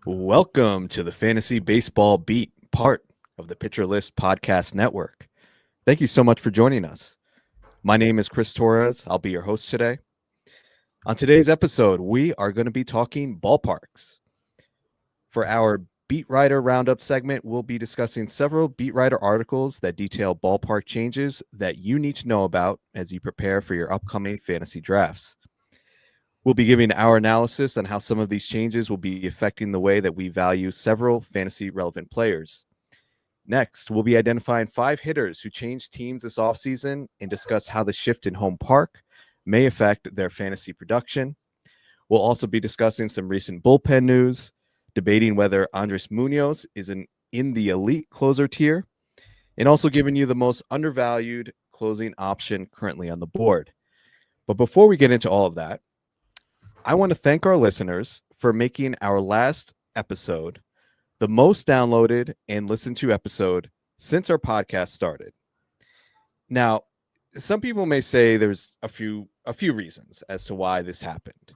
Welcome to the Fantasy Baseball Beat, part of the Pitcher List Podcast Network. Thank you so much for joining us. My name is Chris Torres. I'll be your host today. On today's episode, we are going to be talking ballparks. For our Beat Writer Roundup segment, we'll be discussing several Beat Writer articles that detail ballpark changes that you need to know about as you prepare for your upcoming fantasy drafts. We'll be giving our analysis on how some of these changes will be affecting the way that we value several fantasy relevant players. Next, we'll be identifying 5 hitters who changed teams this offseason and discuss how the shift in home park may affect their fantasy production. We'll also be discussing some recent bullpen news, debating whether Andres Munoz is in the elite closer tier, and also giving you the most undervalued closing option currently on the board. But before we get into all of that, I want to thank our listeners for making our last episode the most downloaded and listened to episode since our podcast started. Now, some people may say there's a few reasons as to why this happened.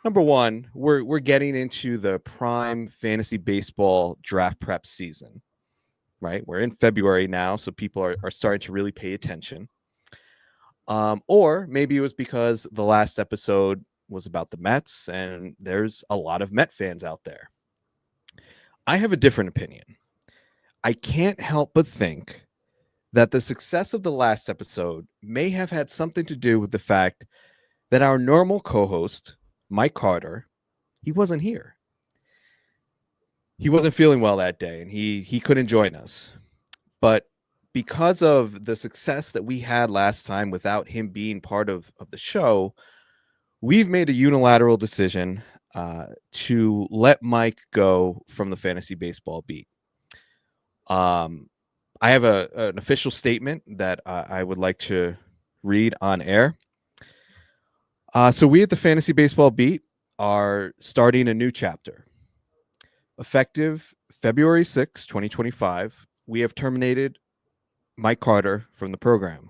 Number one, we're getting into the prime fantasy baseball draft prep season, right? We're in February now, so people are starting to really pay attention. Or maybe it was because the last episode was about the Mets, and there's a lot of Met fans out there. I have a different opinion. I can't help but think that the success of the last episode may have had something to do with the fact that our normal co-host, Mike Carter, he wasn't here. He wasn't feeling well that day, and he couldn't join us. But because of the success that we had last time without him being part of the show, we've made a unilateral decision to let Mike go from the Fantasy Baseball Beat. I have an official statement that I would like to read on air. So we at the Fantasy Baseball Beat are starting a new chapter. Effective February 6, 2025, we have terminated Mike Carter from the program.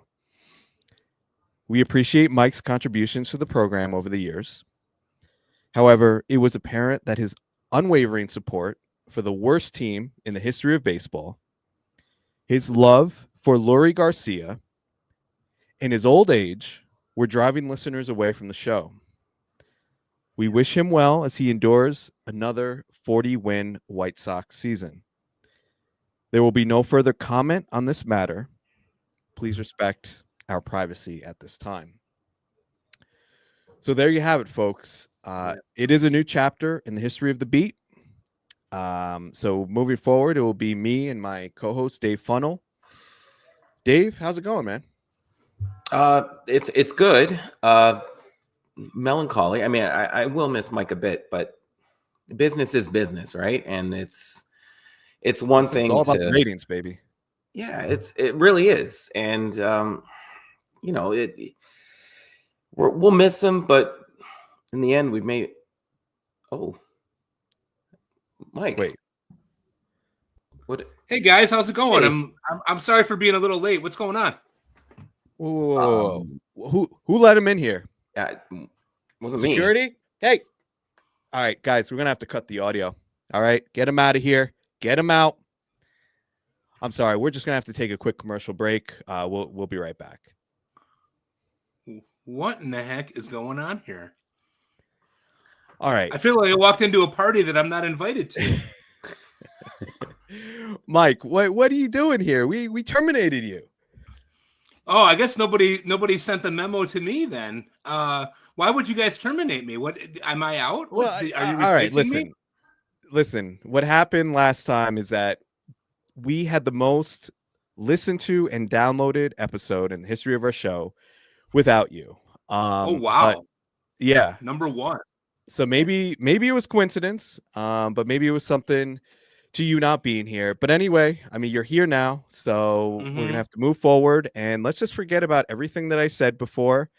We appreciate Mike's contributions to the program over the years. However, it was apparent that his unwavering support for the worst team in the history of baseball, his love for Leury Garcia, and his old age were driving listeners away from the show. We wish him well as he endures another 40-win White Sox season. There will be no further comment on this matter. Please respect our privacy at this time. So there you have it, folks. It is a new chapter in the history of the beat. So moving forward, it will be me and my co-host Dave Funnell. Dave, how's it going, man? It's good. Melancholy. I mean, I will miss Mike a bit, but business is business, right? And it's one thing. It's all about the ratings, baby. Yeah, it really is, and we'll miss him, but in the end, we've made. Oh, Mike. Wait. What? Hey guys, how's it going? Hey. I'm sorry for being a little late. What's going on? Whoa. Who let him in here? Wasn't Security? me. Hey. All right, guys, we're gonna have to cut the audio. All right, get him out of here. Get him out. I'm sorry. We're just gonna have to take a quick commercial break. We'll be right back. What in the heck is going on here? All right. I feel like I walked into a party that I'm not invited to. Mike, what are you doing here? We terminated you. Oh, I guess nobody sent the memo to me then. Why would you guys terminate me? What am I out? Well, are you all right, me? listen. What happened last time is that we had the most listened to and downloaded episode in the history of our show without you. Oh wow. Yeah. Number one. So maybe it was coincidence, but maybe it was something to you not being here. But anyway, I mean, you're here now, so we're gonna have to move forward, and let's just forget about everything that I said before.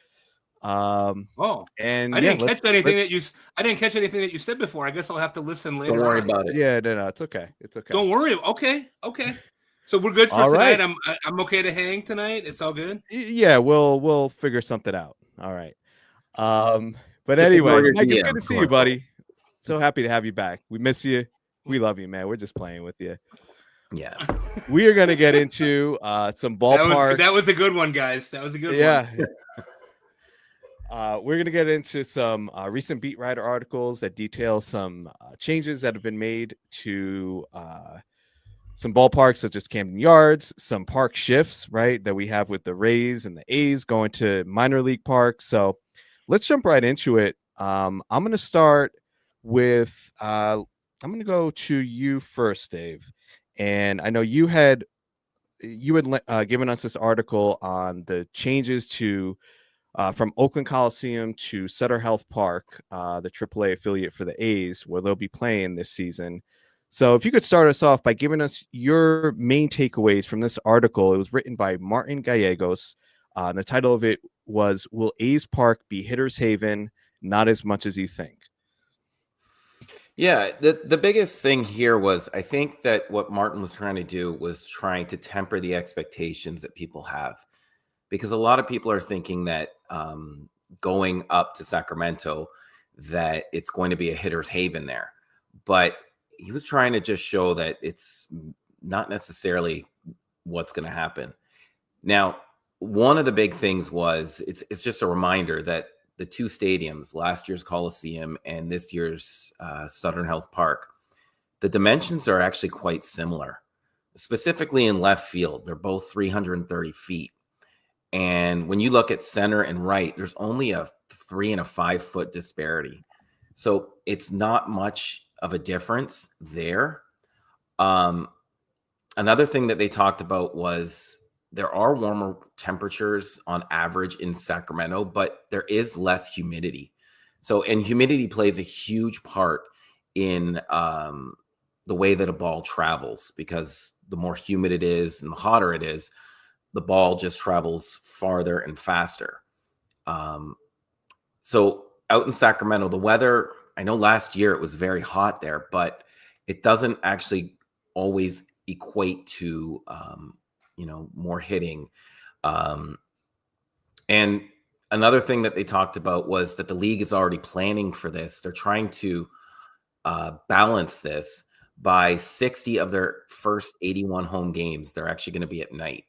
And I didn't catch anything that you said before. I guess I'll have to listen later. Don't worry about it. Yeah, no, it's okay. It's okay. Don't worry. Okay. So we're good for All tonight. right. I'm okay to hang tonight. It's all good. Yeah, we'll figure something out. All right. But anyway, Mike, it's good to see you, buddy. So happy to have you back. We miss you. We love you, man. We're just playing with you. Yeah. We are going to get into some ballpark. That was a good one, guys. That was a good one. Yeah. We're going to get into some recent beat writer articles that detail some changes that have been made to some ballparks such as Camden Yards, some park shifts, right, that we have with the Rays and the A's going to minor league parks. So let's jump right into it. I'm going to start with I'm going to go to you first, Dave. And I know you had given us this article on the changes to from Oakland Coliseum to Sutter Health Park, the AAA affiliate for the A's, where they'll be playing this season. So if you could start us off by giving us your main takeaways from this article. It was written by Martin Gallegos. And the title of it was, "Will A's Park be Hitter's Haven? Not as much as you think." Yeah, the biggest thing here was, I think that what Martin was trying to do was trying to temper the expectations that people have. Because a lot of people are thinking that going up to Sacramento, that it's going to be a hitter's haven there. But he was trying to just show that it's not necessarily what's going to happen. Now, one of the big things was it's just a reminder that the two stadiums, last year's Coliseum and this year's Southern Health Park, the dimensions are actually quite similar. Specifically in left field, they're both 330 feet. And when you look at center and right, there's only a 3 and a 5 foot disparity. So it's not much of a difference there. Another thing that they talked about was there are warmer temperatures on average in Sacramento, but there is less humidity. So, and humidity plays a huge part in the way that a ball travels, because the more humid it is and the hotter it is, the ball just travels farther and faster. So out in Sacramento, the weather, I know last year it was very hot there, but it doesn't actually always equate to, more hitting. And another thing that they talked about was that the league is already planning for this. They're trying to balance this by 60 of their first 81 home games. They're actually going to be at night.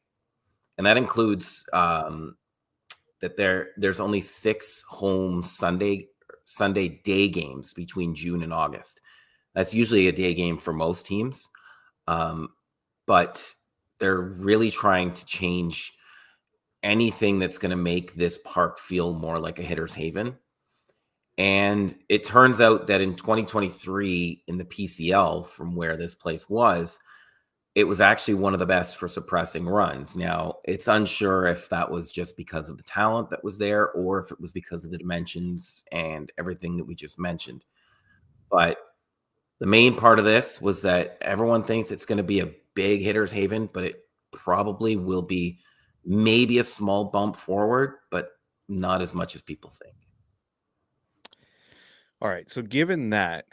And that includes that there's only 6 home Sunday day games between June and August. That's usually a day game for most teams. But they're really trying to change anything that's going to make this park feel more like a hitter's haven. And it turns out that in 2023 in the PCL, from where this place was, it was actually one of the best for suppressing runs. Now, it's unsure if that was just because of the talent that was there or if it was because of the dimensions and everything that we just mentioned. But the main part of this was that everyone thinks it's going to be a big hitter's haven, but it probably will be maybe a small bump forward, but not as much as people think. All right. So given that,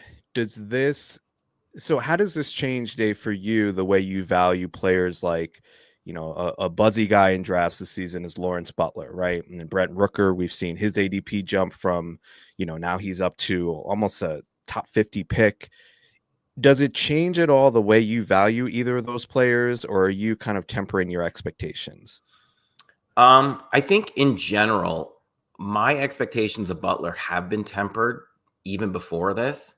how does this change, Dave, for you, the way you value players like, a buzzy guy in drafts this season is Lawrence Butler, right? And then Brent Rooker, we've seen his ADP jump from, now he's up to almost a top 50 pick. Does it change at all the way you value either of those players, or are you kind of tempering your expectations? I think in general, my expectations of Butler have been tempered even before this,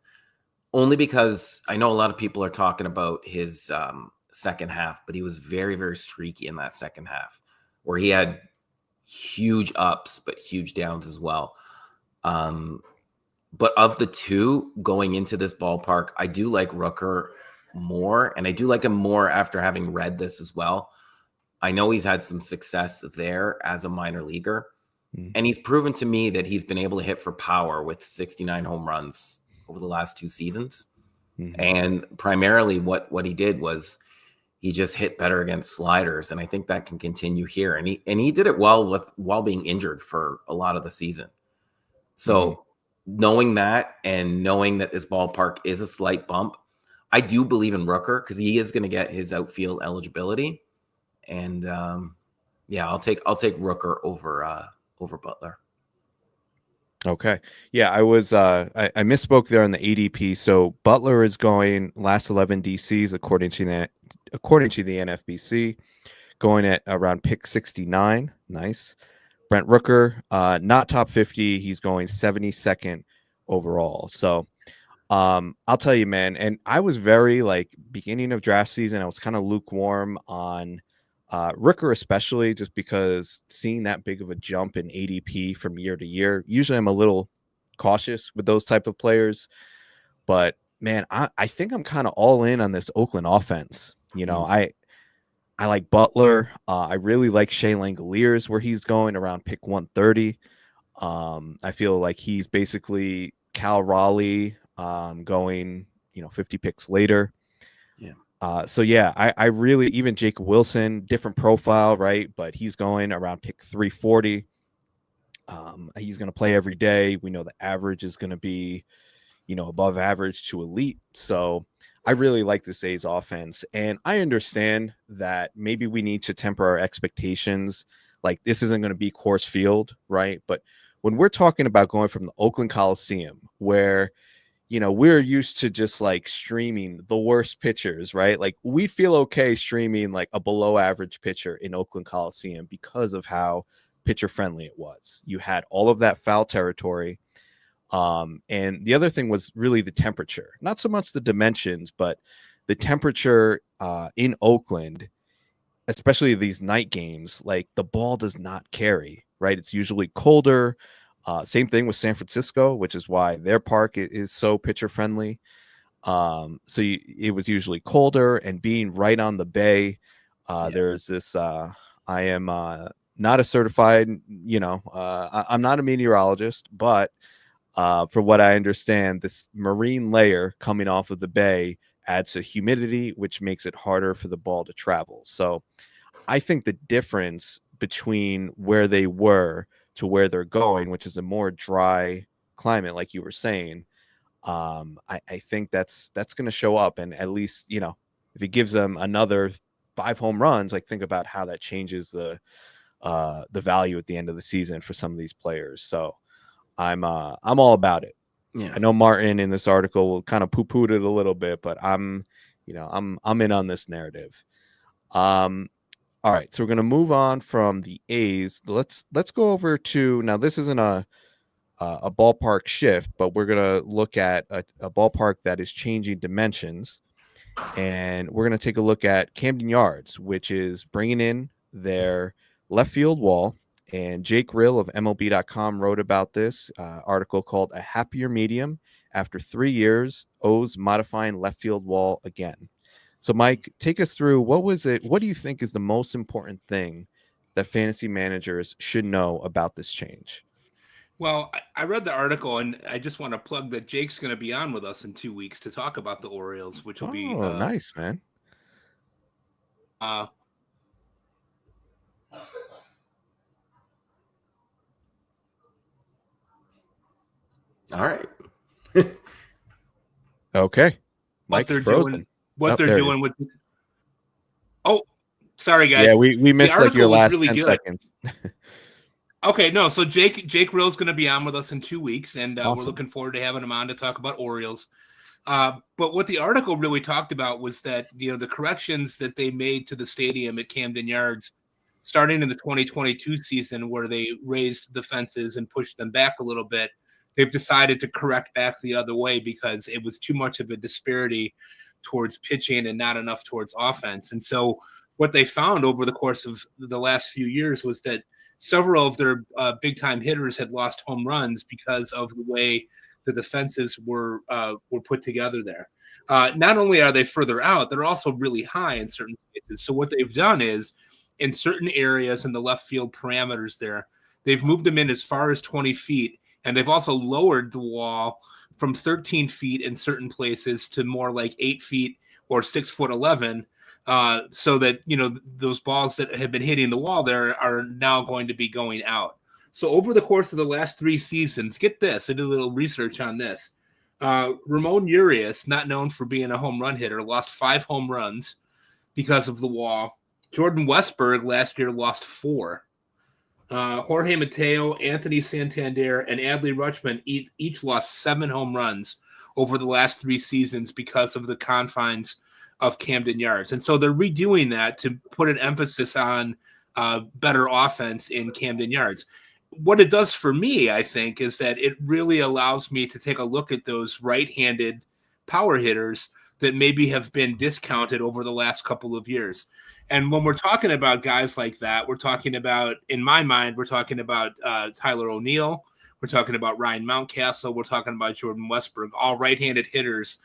only because I know a lot of people are talking about his second half, but he was very, very streaky in that second half where he had huge ups, but huge downs as well. But of the two going into this ballpark, I do like Rooker more, and I do like him more after having read this as well. I know he's had some success there as a minor leaguer, and he's proven to me that he's been able to hit for power with 69 home runs over the last 2 seasons. And primarily what he did was he just hit better against sliders, and I think that can continue here. And he did it well while being injured for a lot of the season. So knowing that and knowing that this ballpark is a slight bump, I do believe in Rooker because he is going to get his outfield eligibility. And I'll take Rooker over Butler. Okay. Yeah, I was I misspoke there on the ADP. So Butler is going last 11 DCs according to the NFBC, going at around pick 69. Nice. Brent Rooker, not top 50. He's going 72nd overall. So I'll tell you, man, and I was very like beginning of draft season, I was kind of lukewarm on Rooker, especially just because seeing that big of a jump in ADP from year to year. Usually I'm a little cautious with those type of players, but man, I think I'm kind of all in on this Oakland offense. I like Butler. I really like Shea Langoliers where he's going around pick 130. I feel like he's basically Cal Raleigh going, 50 picks later. Yeah. So yeah, I really, even Jacob Wilson, different profile, right? But he's going around pick 340. He's going to play every day. We know the average is going to be, above average to elite. So I really like this A's offense. And I understand that maybe we need to temper our expectations. Like this isn't going to be Coors Field, right? But when we're talking about going from the Oakland Coliseum, where we're used to just like streaming the worst pitchers, right? Like we feel okay streaming like a below average pitcher in Oakland Coliseum because of how pitcher friendly it was. You had all of that foul territory. And the other thing was really the temperature, not so much the dimensions, but the temperature in Oakland, especially these night games, like the ball does not carry, right? It's usually colder. Same thing with San Francisco, which is why their park is so pitcher friendly. It was usually colder, and being right on the bay, there's this. I am not a certified, I'm not a meteorologist, but from what I understand, this marine layer coming off of the bay adds to humidity, which makes it harder for the ball to travel. So I think the difference between where they were to where they're going, which is a more dry climate, like you were saying, I think that's going to show up. And at least, if it gives them another 5 home runs, like think about how that changes the value at the end of the season for some of these players. So I'm all about it. Yeah. I know Martin in this article will kind of poo-pooed it a little bit, but I'm in on this narrative. All right, so we're going to move on from the A's. Let's go over to, now this isn't a ballpark shift, but we're going to look at a ballpark that is changing dimensions, and we're going to take a look at Camden Yards, which is bringing in their left field wall. And Jake Rill of MLB.com wrote about this article called "A Happier Medium After 3 Years, O's Modifying Left Field Wall Again." So, Mike, take us through, what was it? What do you think is the most important thing that fantasy managers should know about this change? Well, I read the article, and I just want to plug that Jake's going to be on with us in 2 weeks to talk about the Orioles, which will be nice, man. All right. Okay. What they're frozen. doing. What they're doing with. Oh, sorry, guys. Yeah, we missed like your last really 10 seconds. Okay, no. So Jake Rill's going to be on with us in 2 weeks, and Awesome. we're looking forward to having him on to talk about Orioles. But what the article really talked about was that the corrections that they made to the stadium at Camden Yards, starting in the 2022 season, where they raised the fences and pushed them back a little bit, they've decided to correct back the other way because it was too much of a disparity towards pitching and not enough towards offense. And so what they found over the course of the last few years was that several of their big-time hitters had lost home runs because of the way the defenses were put together there. Not only are they further out, they're also really high in certain places. So what they've done is, in certain areas in the left field parameters there, they've moved them in as far as 20 feet, and they've also lowered the wall from 13 feet in certain places to more like 8 feet or 6'11", so that those balls that have been hitting the wall there are now going to be going out. So over the course of the last 3 seasons, get this, I did a little research on this. Ramon Urias, not known for being a home run hitter, lost 5 home runs because of the wall. Jordan Westberg last year lost 4. Jorge Mateo, Anthony Santander, and Adley Rutschman each lost 7 home runs over the last 3 seasons because of the confines of Camden Yards. And so they're redoing that to put an emphasis on better offense in Camden Yards. What it does for me, I think, is that it really allows me to take a look at those right-handed power hitters that maybe have been discounted over the last couple of years. And when we're talking about guys like that, we're talking about, in my mind, we're talking about Tyler O'Neill. We're talking about Ryan Mountcastle. We're talking about Jordan Westberg, all right-handed hitters.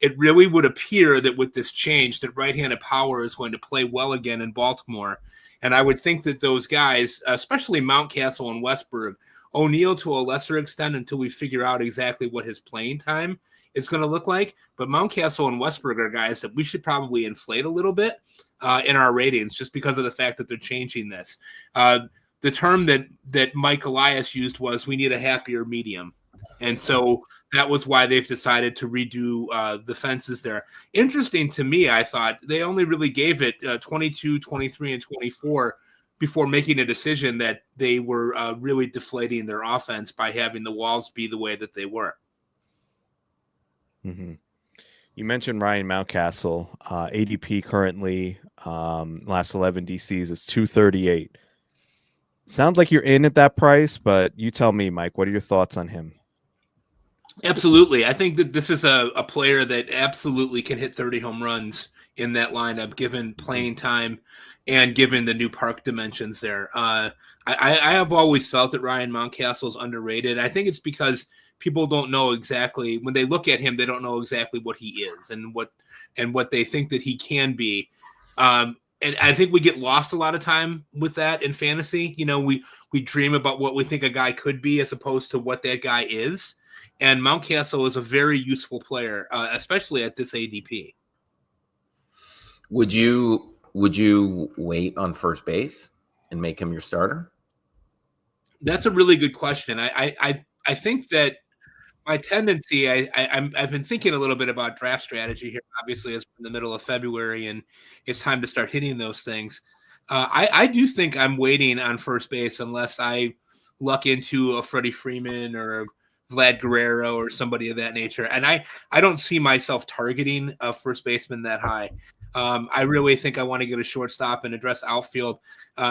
It really would appear that with this change, that right-handed power is going to play well again in Baltimore. And I would think that those guys, especially Mountcastle and Westberg, O'Neill to a lesser extent until we figure out exactly what his playing time is going to look like. But Mountcastle and Westberg are guys that we should probably inflate a little bit in our ratings just because of the fact that they're changing this. The term that Mike Elias used was we need a happier medium. And so that was why they've decided to redo the fences there. Interesting to me, I thought they only really gave it 22, 23, and 24 before making a decision that they were really deflating their offense by having the walls be the way that they were. Mm-hmm. You mentioned Ryan Mountcastle. ADP currently, last 11 DCs is 238. Sounds like you're in at that price, but you tell me, Mike, what are your thoughts on him? Absolutely. I think that this is a player that absolutely can hit 30 home runs in that lineup, given playing time and given the new park dimensions there. I have always felt that Ryan Mountcastle is underrated. I think it's because people don't know exactly, when they look at him, they don't know exactly what he is and what they think that he can be. And I think we get lost a lot of time with that in fantasy. You know, we dream about what we think a guy could be as opposed to what that guy is. And Mountcastle is a very useful player, especially at this ADP. Would you wait on first base and make him your starter? That's a really good question. I think that my tendency, I've been thinking a little bit about draft strategy here. Obviously, it's in the middle of February, and it's time to start hitting those things. I do think I'm waiting on first base unless I luck into a Freddie Freeman or a Vlad Guerrero or somebody of that nature. And I don't see myself targeting a first baseman that high. I really think I want to get a shortstop and address outfield.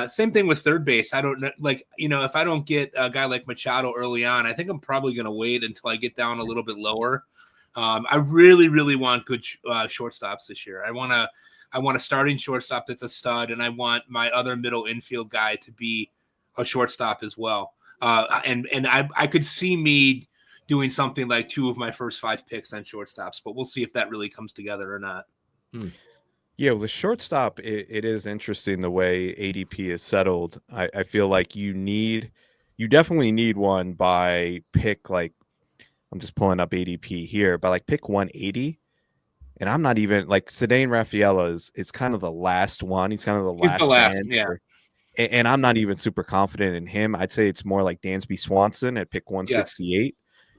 Same thing with third base. I don't know, if I don't get a guy like Machado early on, I think I'm probably going to wait until I get down a little bit lower. I really, really want good shortstops this year. I want a starting shortstop that's a stud, and I want my other middle infield guy to be a shortstop as well. And I could see me doing something like 2 of my first 5 picks on shortstops, but we'll see if that really comes together or not. Yeah, well, the shortstop, it is interesting the way ADP is settled. I feel like you definitely need one by pick, like, I'm just pulling up ADP here, but like pick 180. And I'm not even like Ceddanne Rafaela is kind of the last one. He's kind of the last stand. Yeah. And I'm not even super confident in him. I'd say it's more like Dansby Swanson at pick 168. Yes.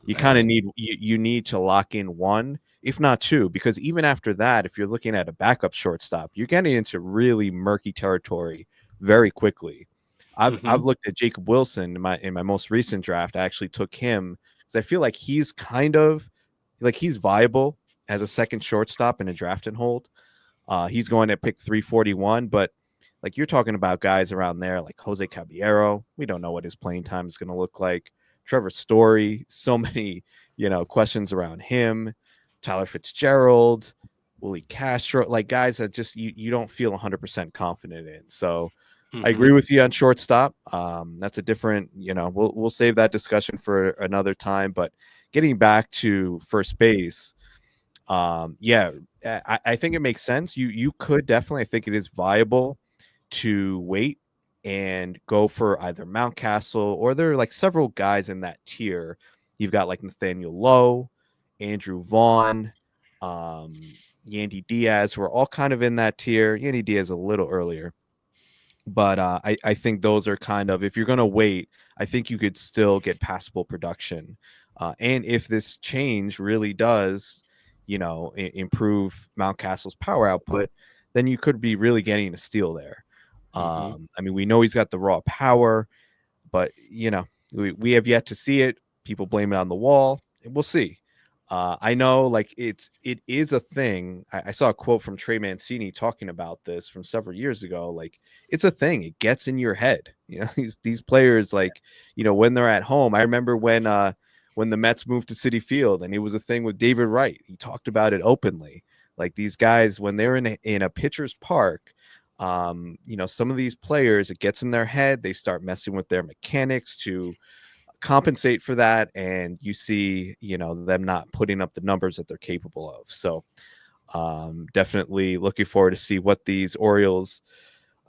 You kind of need to lock in one, if not 2, because even after that, if you're looking at a backup shortstop, you're getting into really murky territory very quickly. I've looked at Jacob Wilson in my most recent draft. I actually took him because I feel like he's kind of like he's viable as a second shortstop in a draft and hold. He's going at pick 341, but like you're talking about guys around there like Jose Caballero. We don't know what his playing time is going to look like. Trevor Story, so many, questions around him. Tyler Fitzgerald, Willie Castro, like guys that just you don't feel 100% confident in. So I agree with you on shortstop. That's a different, we'll save that discussion for another time. But getting back to first base, I think it makes sense. You could definitely, I think it is viable to wait and go for either Mountcastle or there are like several guys in that tier. You've got like Nathaniel Lowe, Andrew Vaughn, Yandy Diaz, who are all kind of in that tier. Yandy Diaz a little earlier. But I think those are kind of, if you're going to wait, I think you could still get passable production. And if this change really does, improve Mountcastle's power output, then you could be really getting a steal there. I mean, we know he's got the raw power. But we have yet to see it. People blame it on the wall, and we'll see. I know, like it is a thing. I saw a quote from Trey Mancini talking about this from several years ago. Like it's a thing. It gets in your head. These players, like when they're at home. I remember when the Mets moved to Citi Field, and it was a thing with David Wright. He talked about it openly. Like these guys, when they're in a pitcher's park, some of these players, it gets in their head. They start messing with their mechanics to compensate for that, and you see them not putting up the numbers that they're capable of. So definitely looking forward to see what these Orioles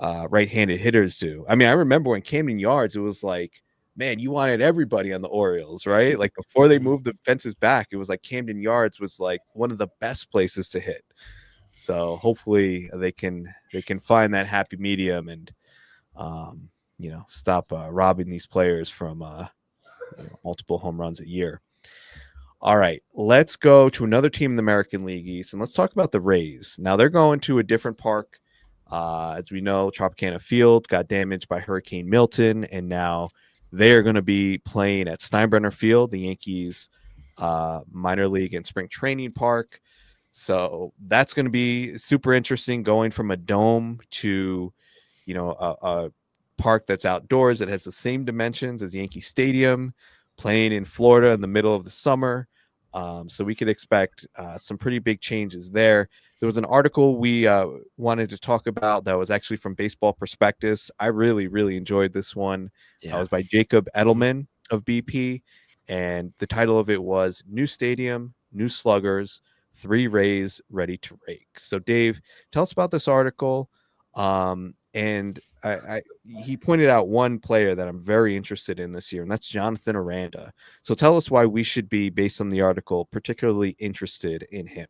right-handed hitters do. I mean, I remember when Camden Yards, it was like, man, you wanted everybody on the Orioles, right? Like before they moved the fences back, it was like Camden Yards was like one of the best places to hit. So hopefully they can find that happy medium and stop robbing these players from multiple home runs a year. All right, let's go to another team in the American League East, and let's talk about the Rays. Now they're going to a different park. As we know, Tropicana Field got damaged by Hurricane Milton, and now they are going to be playing at Steinbrenner Field, the Yankees' minor league and spring training park. So that's going to be super interesting, going from a dome to, a park that's outdoors that has the same dimensions as Yankee Stadium, playing in Florida in the middle of the summer. So we could expect some pretty big changes there. There was an article we wanted to talk about that was actually from Baseball Prospectus. I really, really enjoyed this one. It was by Jacob Edelman of BP, and the title of it was New Stadium, New Sluggers, 3 Rays Ready to Rake. So Dave, tell us about this article. And he pointed out one player that I'm very interested in this year, and that's Jonathan Aranda. So tell us why we should be, based on the article, particularly interested in him.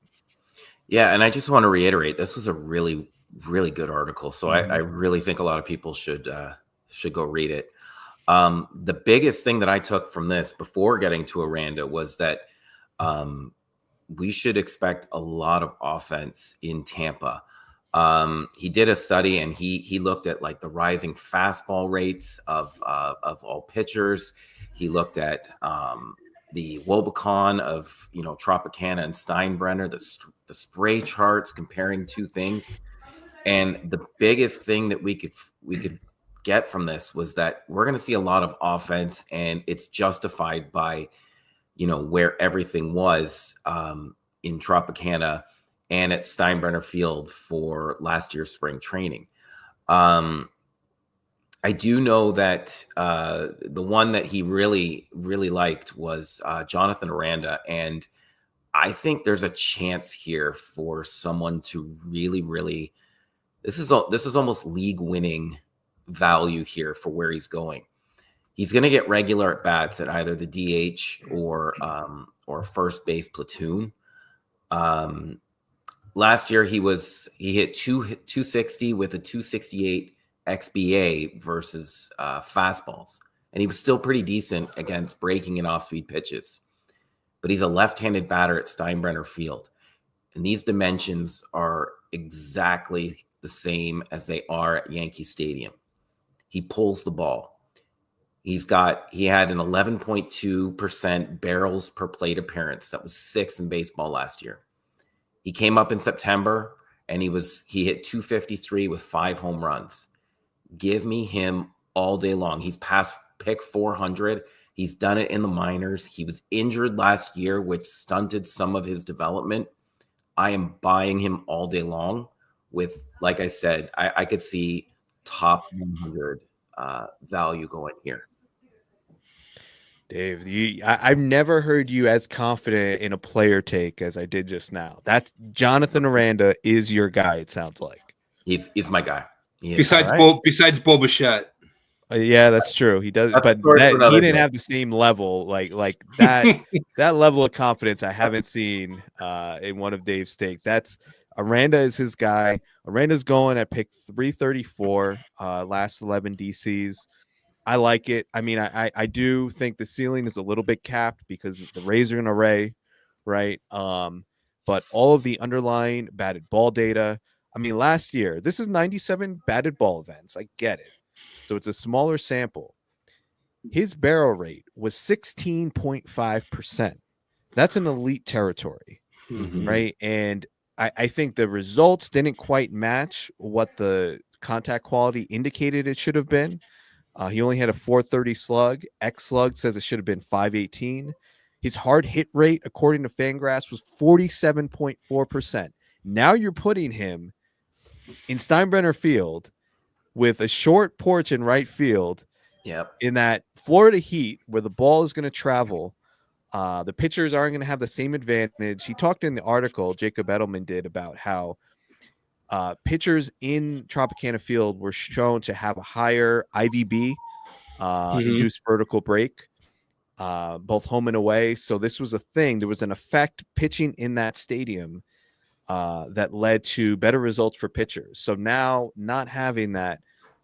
Yeah, and I just want to reiterate, this was a really, really good article. So I really think a lot of people should go read it. The biggest thing that I took from this before getting to Aranda was that we should expect a lot of offense in Tampa. He did a study, and he looked at like the rising fastball rates of all pitchers. He looked at the Wobicon of Tropicana and Steinbrenner, the spray charts comparing two things. And the biggest thing that we could get from this was that we're going to see a lot of offense, and it's justified by where everything was in Tropicana and at Steinbrenner Field for last year's spring training. I do know that the one that he really, really liked was Jonathan Aranda. And I think there's a chance here for someone to really, really, this is almost league winning value here for where he's going. He's going to get regular at bats at either the DH or first base platoon. Last year he hit 260 with a 268 XBA versus fastballs, and he was still pretty decent against breaking and off-speed pitches. But he's a left-handed batter at Steinbrenner Field, and these dimensions are exactly the same as they are at Yankee Stadium. He pulls the ball. He had an 11.2% barrels per plate appearance. That was 6th in baseball last year. He came up in September, and he hit 253 with 5 home runs. Give me him all day long. He's past pick 400. He's done it in the minors. He was injured last year, which stunted some of his development. I am buying him all day long with, like I said, I could see top 100 value going here. Dave, I've never heard you as confident in a player take as I did just now. That's Jonathan Aranda is your guy, it sounds like. He's my guy. Besides Bo Bichette. Yeah, that's true. He does, but he didn't have the same level, like that. That level of confidence I haven't seen in one of Dave's takes. That's Aranda is his guy. Aranda's going at pick 334, last 11 DCs. I like it. I mean, I do think the ceiling is a little bit capped because the Rays are going to Ray, right? But all of the underlying batted ball data. I mean, last year, this is 97 batted ball events. I get it. So it's a smaller sample. his barrel rate was 16.5%. That's an elite territory, Mhm. right? And I think the results didn't quite match what the contact quality indicated it should have been. He only had a 430 slug. X slug says it should have been 518. His hard hit rate, according to Fangraphs, was 47.4%. Now you're putting him in Steinbrenner Field with a short porch in right field Yep. in that Florida heat where the ball is going to travel. The pitchers aren't going to have the same advantage. He talked in the article, Jacob Edelman did, about how pitchers in Tropicana Field were shown to have a higher IVB, induced vertical break, both home and away. So this was a thing. There was an effect pitching in that stadium that led to better results for pitchers. So now not having that,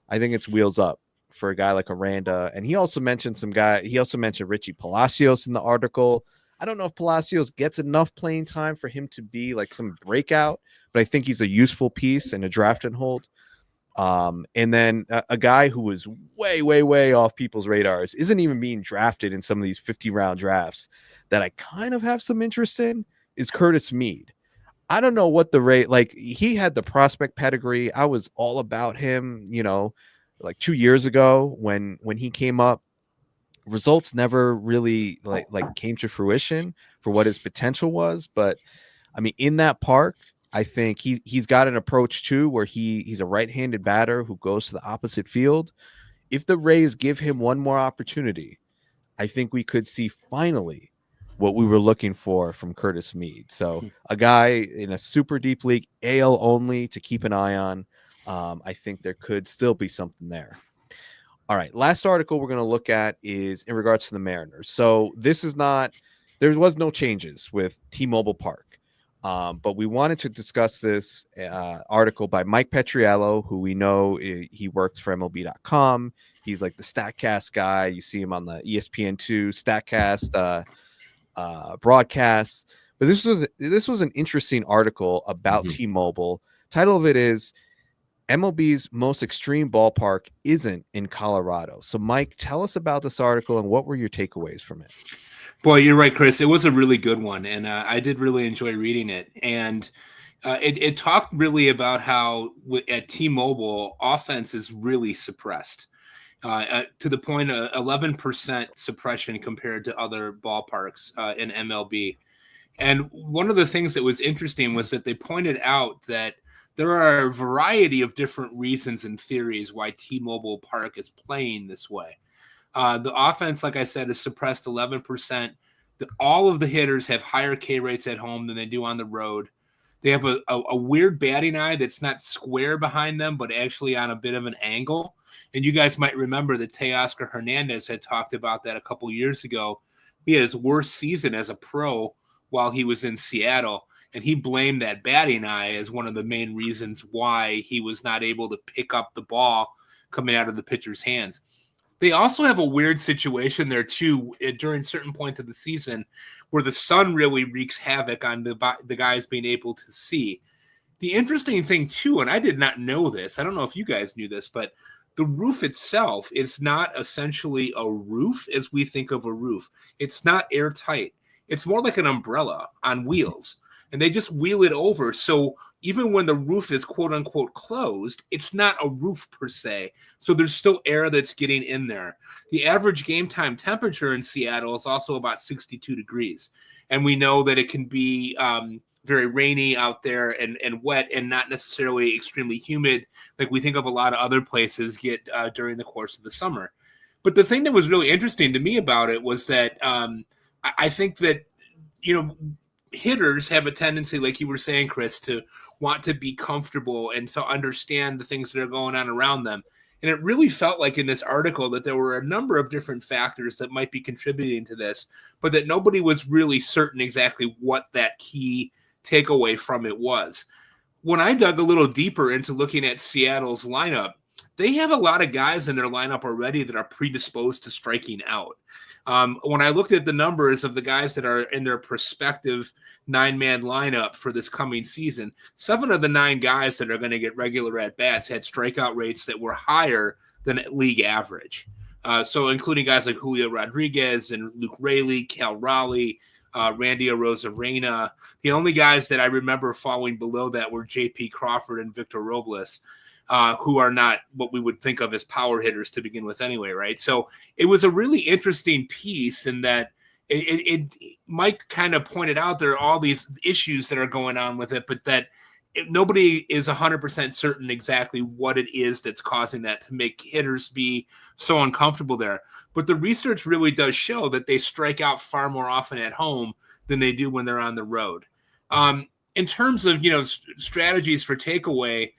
I think it's wheels up for a guy like Aranda. And he also mentioned Richie Palacios in the article. I don't know if Palacios gets enough playing time for him to be like some breakout, but I think he's a useful piece in a draft and hold. And then a guy who was way, way, way off people's radars, isn't even being drafted in some of these 50-round drafts that I kind of have some interest in, is Curtis Mead. I don't know what the rate, like he had the prospect pedigree. I was all about him, like 2 years ago when he came up. Results never really like came to fruition for what his potential was. But I mean, in that park, I think he's got an approach too where he's a right-handed batter who goes to the opposite field. If the Rays give him one more opportunity, I think we could see finally what we were looking for from Curtis Mead. So a guy in a super deep league, AL only, to keep an eye on. I think there could still be something there. All right, last article we're going to look at is in regards to the Mariners. So there was no changes with T-Mobile Park, but we wanted to discuss this article by Mike Petriello, who we know he works for MLB.com. He's like the StatCast guy. You see him on the ESPN2 StatCast broadcasts. But this was an interesting article about T-Mobile. Title of it is MLB's most extreme ballpark isn't in Colorado. So, Mike, tell us about this article and what were your takeaways from it? Boy, you're right, Chris. It was a really good one, and I did really enjoy reading it. And it talked really about how at T-Mobile, offense is really suppressed to the point of 11% suppression compared to other ballparks in MLB. And one of the things that was interesting was that they pointed out that there are a variety of different reasons and theories why T-Mobile Park is playing this way. The offense, like I said, is suppressed 11%. All of the hitters have higher K rates at home than they do on the road. They have a weird batting eye that's not square behind them, but actually on a bit of an angle. And you guys might remember that Teoscar Hernandez had talked about that a couple years ago. He had his worst season as a pro while he was in Seattle. And he blamed that batting eye as one of the main reasons why he was not able to pick up the ball coming out of the pitcher's hands. They also have a weird situation there, too, during certain points of the season where the sun really wreaks havoc on the guys being able to see. The interesting thing, too, and I did not know this, I don't know if you guys knew this, but the roof itself is not essentially a roof as we think of a roof. It's not airtight. It's more like an umbrella on wheels. And they just wheel it over. So even when the roof is quote unquote closed, it's not a roof per se. So there's still air that's getting in there. The average game time temperature in Seattle is also about 62 degrees. And we know that it can be very rainy out there and wet and not necessarily extremely humid like we think of a lot of other places get during the course of the summer. But the thing that was really interesting to me about it was that I think that, hitters have a tendency, like you were saying, Chris, to want to be comfortable and to understand the things that are going on around them. And it really felt like in this article that there were a number of different factors that might be contributing to this, but that nobody was really certain exactly what that key takeaway from it was. When I dug a little deeper into looking at Seattle's lineup, they have a lot of guys in their lineup already that are predisposed to striking out. When I looked at the numbers of the guys that are in their prospective 9-man lineup for this coming season, 7 of the 9 guys that are going to get regular at-bats had strikeout rates that were higher than league average. So including guys like Julio Rodriguez and Luke Raley, Cal Raleigh, Randy Arozarena. The only guys that I remember falling below that were J.P. Crawford and Victor Robles, who are not what we would think of as power hitters to begin with anyway, right? So it was a really interesting piece in that Mike kind of pointed out there are all these issues that are going on with it, but that nobody is 100% certain exactly what it is that's causing that to make hitters be so uncomfortable there. But the research really does show that they strike out far more often at home than they do when they're on the road. In terms of, strategies for takeaway,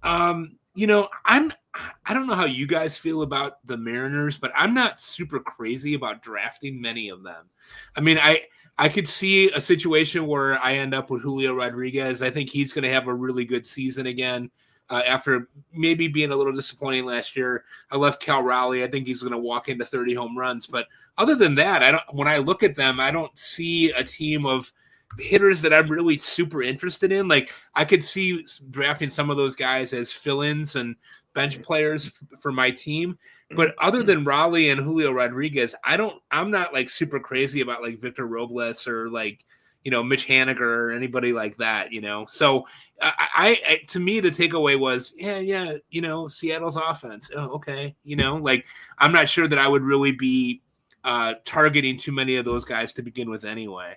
I don't know how you guys feel about the Mariners, but I'm not super crazy about drafting many of them. I mean, I could see a situation where I end up with Julio Rodriguez. I think he's going to have a really good season again after maybe being a little disappointing last year. I left Cal Raleigh. I think he's going to walk into 30 home runs. But other than that, when I look at them, I don't see a team of hitters that I'm really super interested in. Like I could see drafting some of those guys as fill-ins and bench players for my team. But other than Raleigh and Julio Rodriguez, I'm not like super crazy about like Victor Robles or like, Mitch Haniger or anybody like that, So I to me, the takeaway was, Seattle's offense. Oh, okay. Like I'm not sure that I would really be targeting too many of those guys to begin with anyway.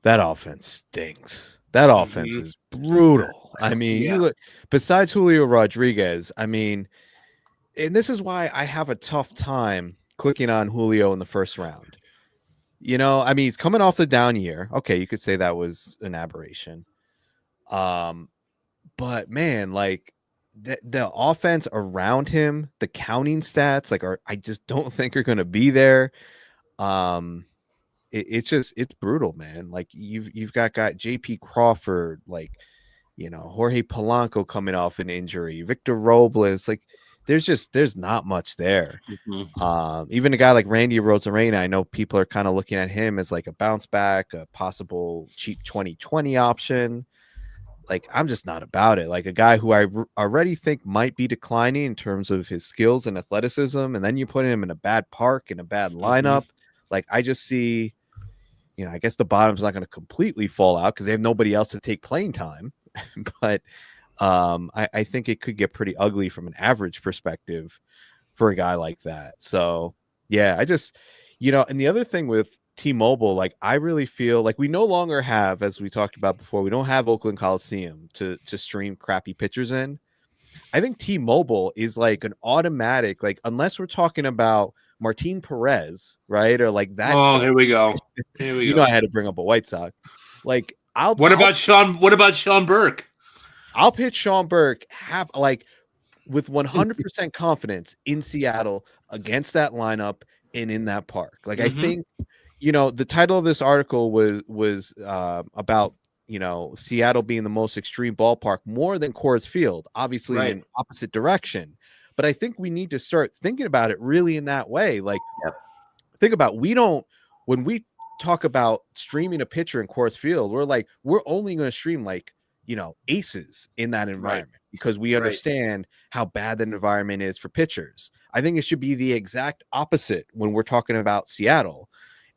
That offense stinks. That offense is brutal. I mean, you look besides Julio Rodriguez, I mean, and this is why I have a tough time clicking on Julio in the first round. I mean, he's coming off the down year. Okay, you could say that was an aberration. But man, like the offense around him, the counting stats, like I just don't think are going to be there. It's brutal, man. Like you've got J.P. Crawford, like Jorge Polanco coming off an injury, Victor Robles, like there's not much there. Even a guy like Randy Arozarena, I know people are kind of looking at him as like a bounce back, a possible cheap 2020 option. Like I'm just not about it. Like a guy who I already think might be declining in terms of his skills and athleticism, and then you put him in a bad park in a bad lineup. Like I just see, I guess the bottom's not going to completely fall out because they have nobody else to take playing time. But I think it could get pretty ugly from an average perspective for a guy like that. So, yeah, I just, and the other thing with T-Mobile, like I really feel like we no longer have, as we talked about before, we don't have Oakland Coliseum to stream crappy pitchers in. I think T-Mobile is like an automatic, like unless we're talking about Martin Perez, right? Or like that. Oh, here we go. I had to bring up a White Sox. Like What about Sean Burke? I'll pitch Sean Burke with 100% confidence in Seattle against that lineup and in that park. Like I think, the title of this article was about Seattle being the most extreme ballpark more than Coors Field, obviously in an opposite direction. But I think we need to start thinking about it really in that way. Like, think about when we talk about streaming a pitcher in Coors Field, we're only going to stream aces in that environment because we understand how bad that environment is for pitchers. I think it should be the exact opposite when we're talking about Seattle.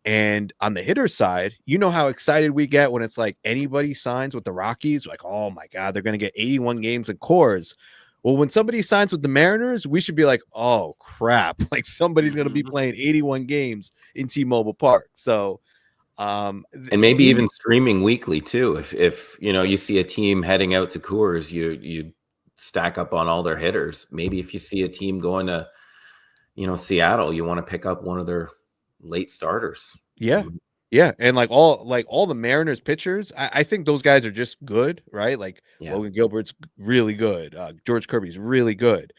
And on the hitter side, how excited we get when it's like anybody signs with the Rockies, like, oh my God, they're going to get 81 games in Coors. Well, when somebody signs with the Mariners, we should be like, oh crap, like somebody's going to be playing 81 games in T-Mobile Park. So, and maybe even streaming weekly too. If you see a team heading out to Coors, you stack up on all their hitters. Maybe if you see a team going to, Seattle, you want to pick up one of their late starters. Yeah, and like all the Mariners pitchers, I think those guys are just good, right? Like Logan Gilbert's really good, George Kirby's really good,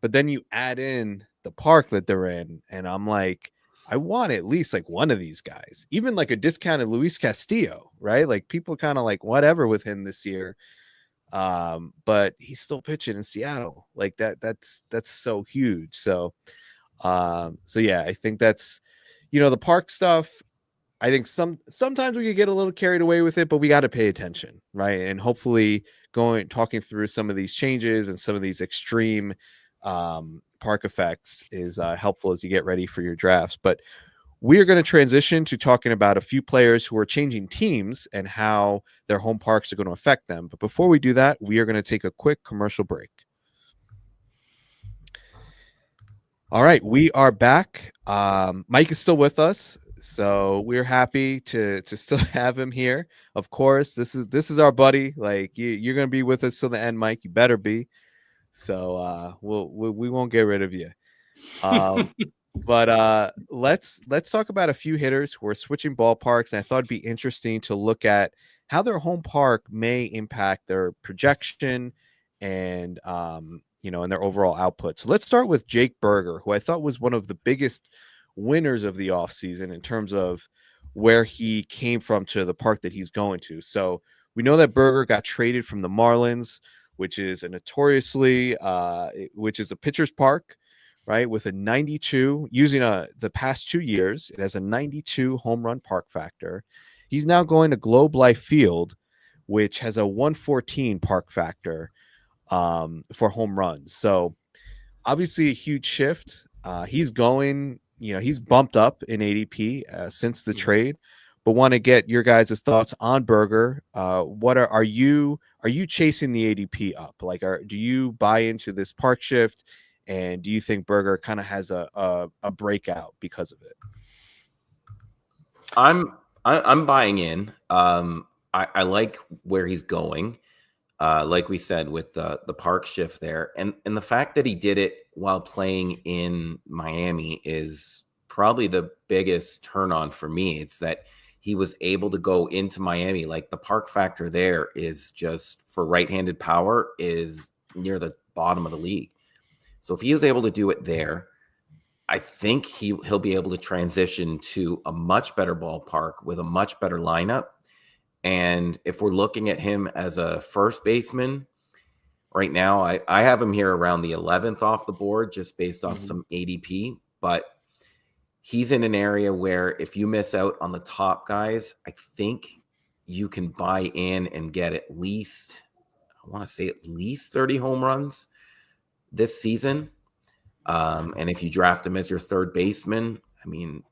but then you add in the park that they're in, and I'm like, I want at least like one of these guys, even like a discounted Luis Castillo, right? Like people kind of like whatever with him this year, but he's still pitching in Seattle, like that's so huge. So yeah, I think that's the park stuff. I think sometimes we could get a little carried away with it, but we got to pay attention, right? And hopefully talking through some of these changes and some of these extreme park effects is helpful as you get ready for your drafts. But we are going to transition to talking about a few players who are changing teams and how their home parks are going to affect them. But before we do that, we are going to take a quick commercial break. All right, we are back. Mike is still with us, so we're happy to still have him here. Of course, this is our buddy. Like you're going to be with us till the end, Mike. You better be. So we won't get rid of you. But let's talk about a few hitters who are switching ballparks, and I thought it'd be interesting to look at how their home park may impact their projection and and their overall output. So let's start with Jake Berger, who I thought was one of the biggest winners of the offseason in terms of where he came from to the park that he's going to. So we know that Berger got traded from the Marlins, which is a pitcher's park, right? With a 92, using the past 2 years, it has a 92 home run park factor. He's now going to Globe Life Field, which has a 114 park factor for home runs. So obviously a huge shift. He's going, he's bumped up in ADP since the trade, but want to get your guys' thoughts on Berger. What are you chasing the ADP up? Like, do you buy into this park shift? And do you think Berger kind of has a breakout because of it? I'm buying in. I like where he's going. Like we said, with the park shift there, and the fact that he did it while playing in Miami is probably the biggest turn on for me. It's that he was able to go into Miami. Like, the park factor there is just, for right-handed power, is near the bottom of the league. So if he was able to do it there, I think he'll be able to transition to a much better ballpark with a much better lineup. And if we're looking at him as a first baseman right now, I have him here around the 11th off the board, just based off some ADP. But he's in an area where if you miss out on the top guys, I think you can buy in and get at least 30 home runs this season. And if you draft him as your third baseman, I mean,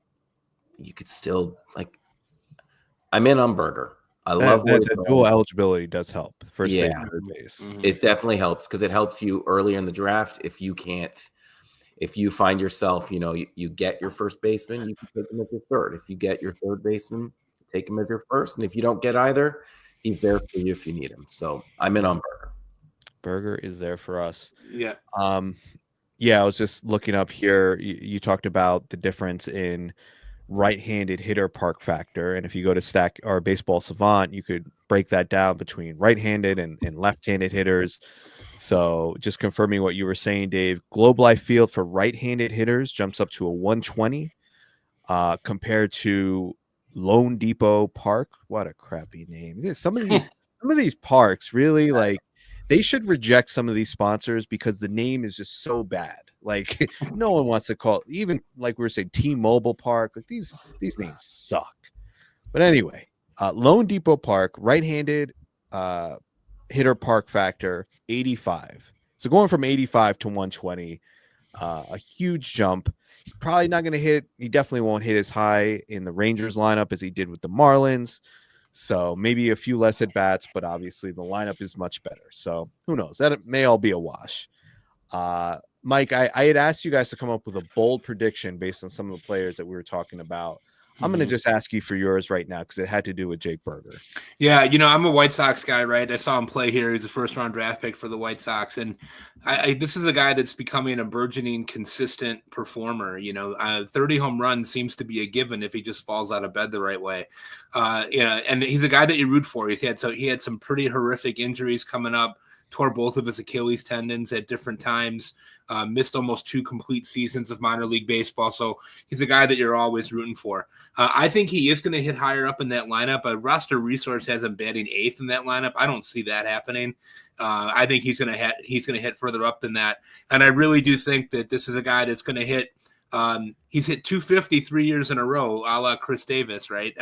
you could still, I'm in on Berger. I love that dual eligibility does help. First base, third base. It definitely helps, because it helps you earlier in the draft. If you find yourself, you get your first baseman, you can take him as your third. If you get your third baseman, take him as your first. And if you don't get either, he's there for you if you need him. So I'm in on Berger. Berger is there for us. Yeah. I was just looking up here. You talked about the difference in right-handed hitter park factor, and if you go to Stack or Baseball Savant, you could break that down between right-handed and left-handed hitters. So just confirming what you were saying, Dave, Globe Life Field for right-handed hitters jumps up to a 120 compared to Lone Depot Park. What a crappy name. Some of these parks really, they should reject some of these sponsors because the name is just so bad. Like, no one wants to call, even like we were saying, T-Mobile Park. Like, these names suck. But anyway, Lone Depot Park, right-handed hitter park factor, 85. So going from 85 to 120, a huge jump. He's probably not going to hit. He definitely won't hit as high in the Rangers lineup as he did with the Marlins. So maybe a few less at bats, but obviously the lineup is much better. So who knows? That may all be a wash. Mike, I had asked you guys to come up with a bold prediction based on some of the players that we were talking about. I'm going to just ask you for yours right now because it had to do with Jake Berger. Yeah, I'm a White Sox guy, right? I saw him play here. He's a first-round draft pick for the White Sox, and this is a guy that's becoming a burgeoning, consistent performer. 30 home runs seems to be a given if he just falls out of bed the right way. And he's a guy that you root for. He had some pretty horrific injuries coming up. Tore both of his Achilles tendons at different times, missed almost 2 complete seasons of minor league baseball. So he's a guy that you're always rooting for. I think he is going to hit higher up in that lineup. Roster Resource has him batting 8th in that lineup. I don't see that happening. I think he's going to hit further up than that. And I really do think that this is a guy that's going to hit He's hit 250 3 years in a row, a la Chris Davis, right?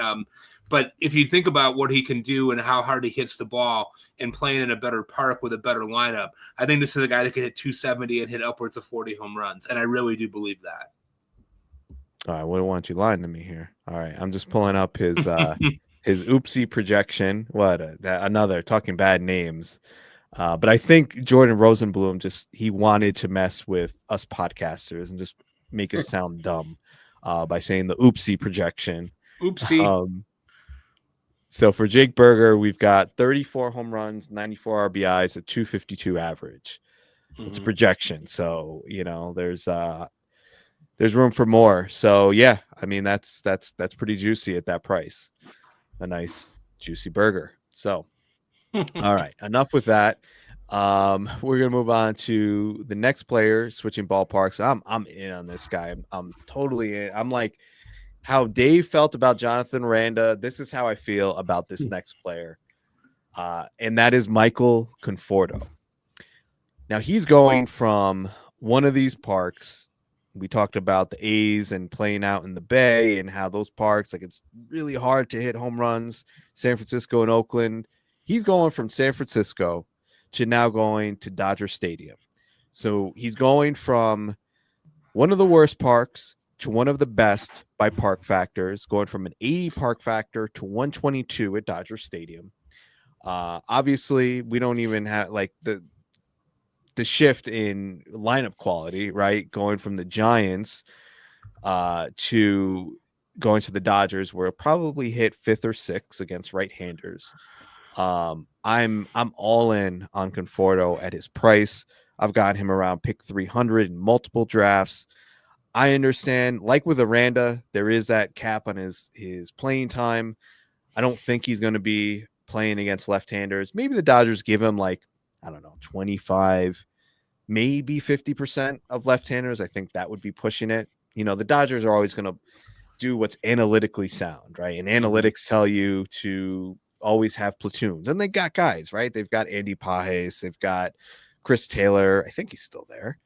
But if you think about what he can do and how hard he hits the ball and playing in a better park with a better lineup, I think this is a guy that can hit 270 and hit upwards of 40 home runs. And I really do believe that. All right, what want you lying to me here? All right, I'm just pulling up his oopsie projection. Another talking bad names. But I think Jordan Rosenblum he wanted to mess with us podcasters and just make us sound dumb by saying the oopsie projection. Oopsie. So for Jake Berger, we've got 34 home runs, 94 RBIs, a 252 average. It's a projection. So, there's room for more. So yeah, I mean, that's pretty juicy at that price. A nice juicy burger. So, all right, enough with that. We're gonna move on to the next player, switching ballparks. I'm in on this guy. I'm totally in. I'm like how Dave felt about Jonathan Randa. This is how I feel about this next player, and that is Michael Conforto. Now he's going from one of these parks. We talked about the A's and playing out in the Bay and how those parks, like, it's really hard to hit home runs. San Francisco and Oakland. He's going from San Francisco to now going to Dodger Stadium. So he's going from one of the worst parks to one of the best by park factors, going from an 80 park factor to 122 at Dodger Stadium. Obviously, we don't even have like the shift in lineup quality, right? Going from the Giants to going to the Dodgers, where it'll probably hit 5th or 6th against right-handers. I'm all in on Conforto at his price. I've got him around pick 300 in multiple drafts. I understand, like with Aranda, there is that cap on his playing time. I don't think he's going to be playing against left-handers. Maybe the Dodgers give him 25, maybe 50% of left-handers. I think that would be pushing it. The Dodgers are always going to do what's analytically sound, right? And analytics tell you to always have platoons. And they got guys, right? They've got Andy Pages. They've got Chris Taylor. I think he's still there.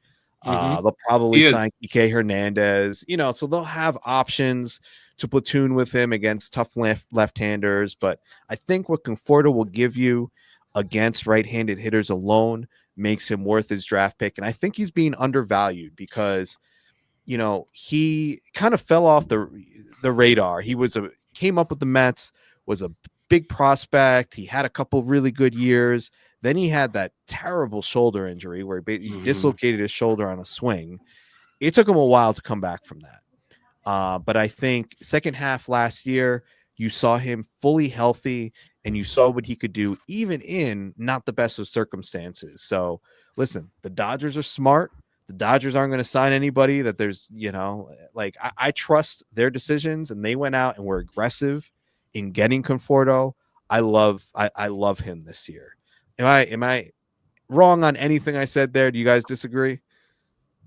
They'll probably sign Kike Hernandez, so they'll have options to platoon with him against tough left-handers. But I think what Conforto will give you against right-handed hitters alone makes him worth his draft pick. And I think he's being undervalued because, he kind of fell off the radar. He came up with the Mets, was a big prospect. He had a couple really good years. Then he had that terrible shoulder injury where he dislocated his shoulder on a swing. It took him a while to come back from that. But I think second half last year, you saw him fully healthy and you saw what he could do even in not the best of circumstances. So listen, the Dodgers are smart. The Dodgers aren't going to sign anybody that there's, I trust their decisions, and they went out and were aggressive in getting Conforto. I love him this year. Am I wrong on anything I said there? Do you guys disagree?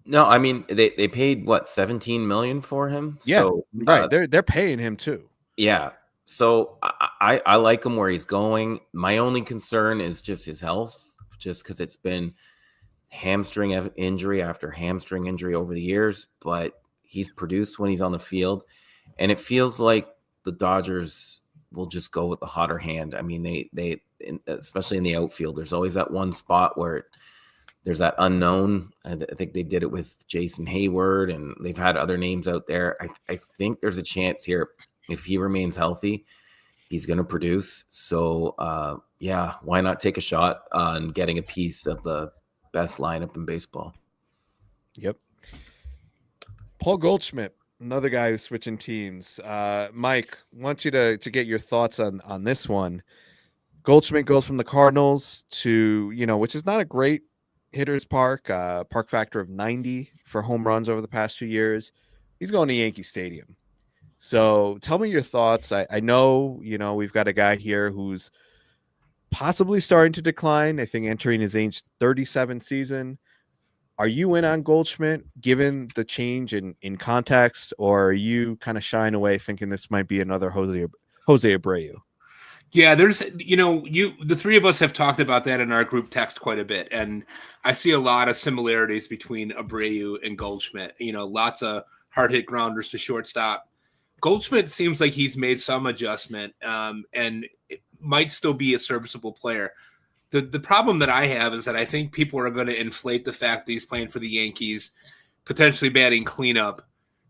No, I mean they paid what, 17 million for him? Yeah, so, right. They're paying him too. Yeah. So I like him where he's going. My only concern is just his health, just because it's been hamstring injury after hamstring injury over the years, but he's produced when he's on the field, and it feels like the Dodgers will just go with the hotter hand. I mean, they especially in the outfield, there's always that one spot where there's that unknown. I think they did it with Jason Hayward, and they've had other names out there. I think there's a chance here, if he remains healthy, he's going to produce. So, why not take a shot on getting a piece of the best lineup in baseball? Yep. Paul Goldschmidt, another guy who's switching teams. Mike, I want you to get your thoughts on this one. Goldschmidt goes from the Cardinals to, which is not a great hitter's park, park factor of 90 for home runs over the past 2 years. He's going to Yankee Stadium. So tell me your thoughts. I know, we've got a guy here who's possibly starting to decline. I think entering his age 37 season. Are you in on Goldschmidt given the change in context, or are you kind of shying away thinking this might be another Jose Abreu? Yeah, there's, the three of us have talked about that in our group text quite a bit. And I see a lot of similarities between Abreu and Goldschmidt, lots of hard hit grounders to shortstop. Goldschmidt seems like he's made some adjustment, and it might still be a serviceable player. The problem that I have is that I think people are going to inflate the fact that he's playing for the Yankees, potentially batting cleanup.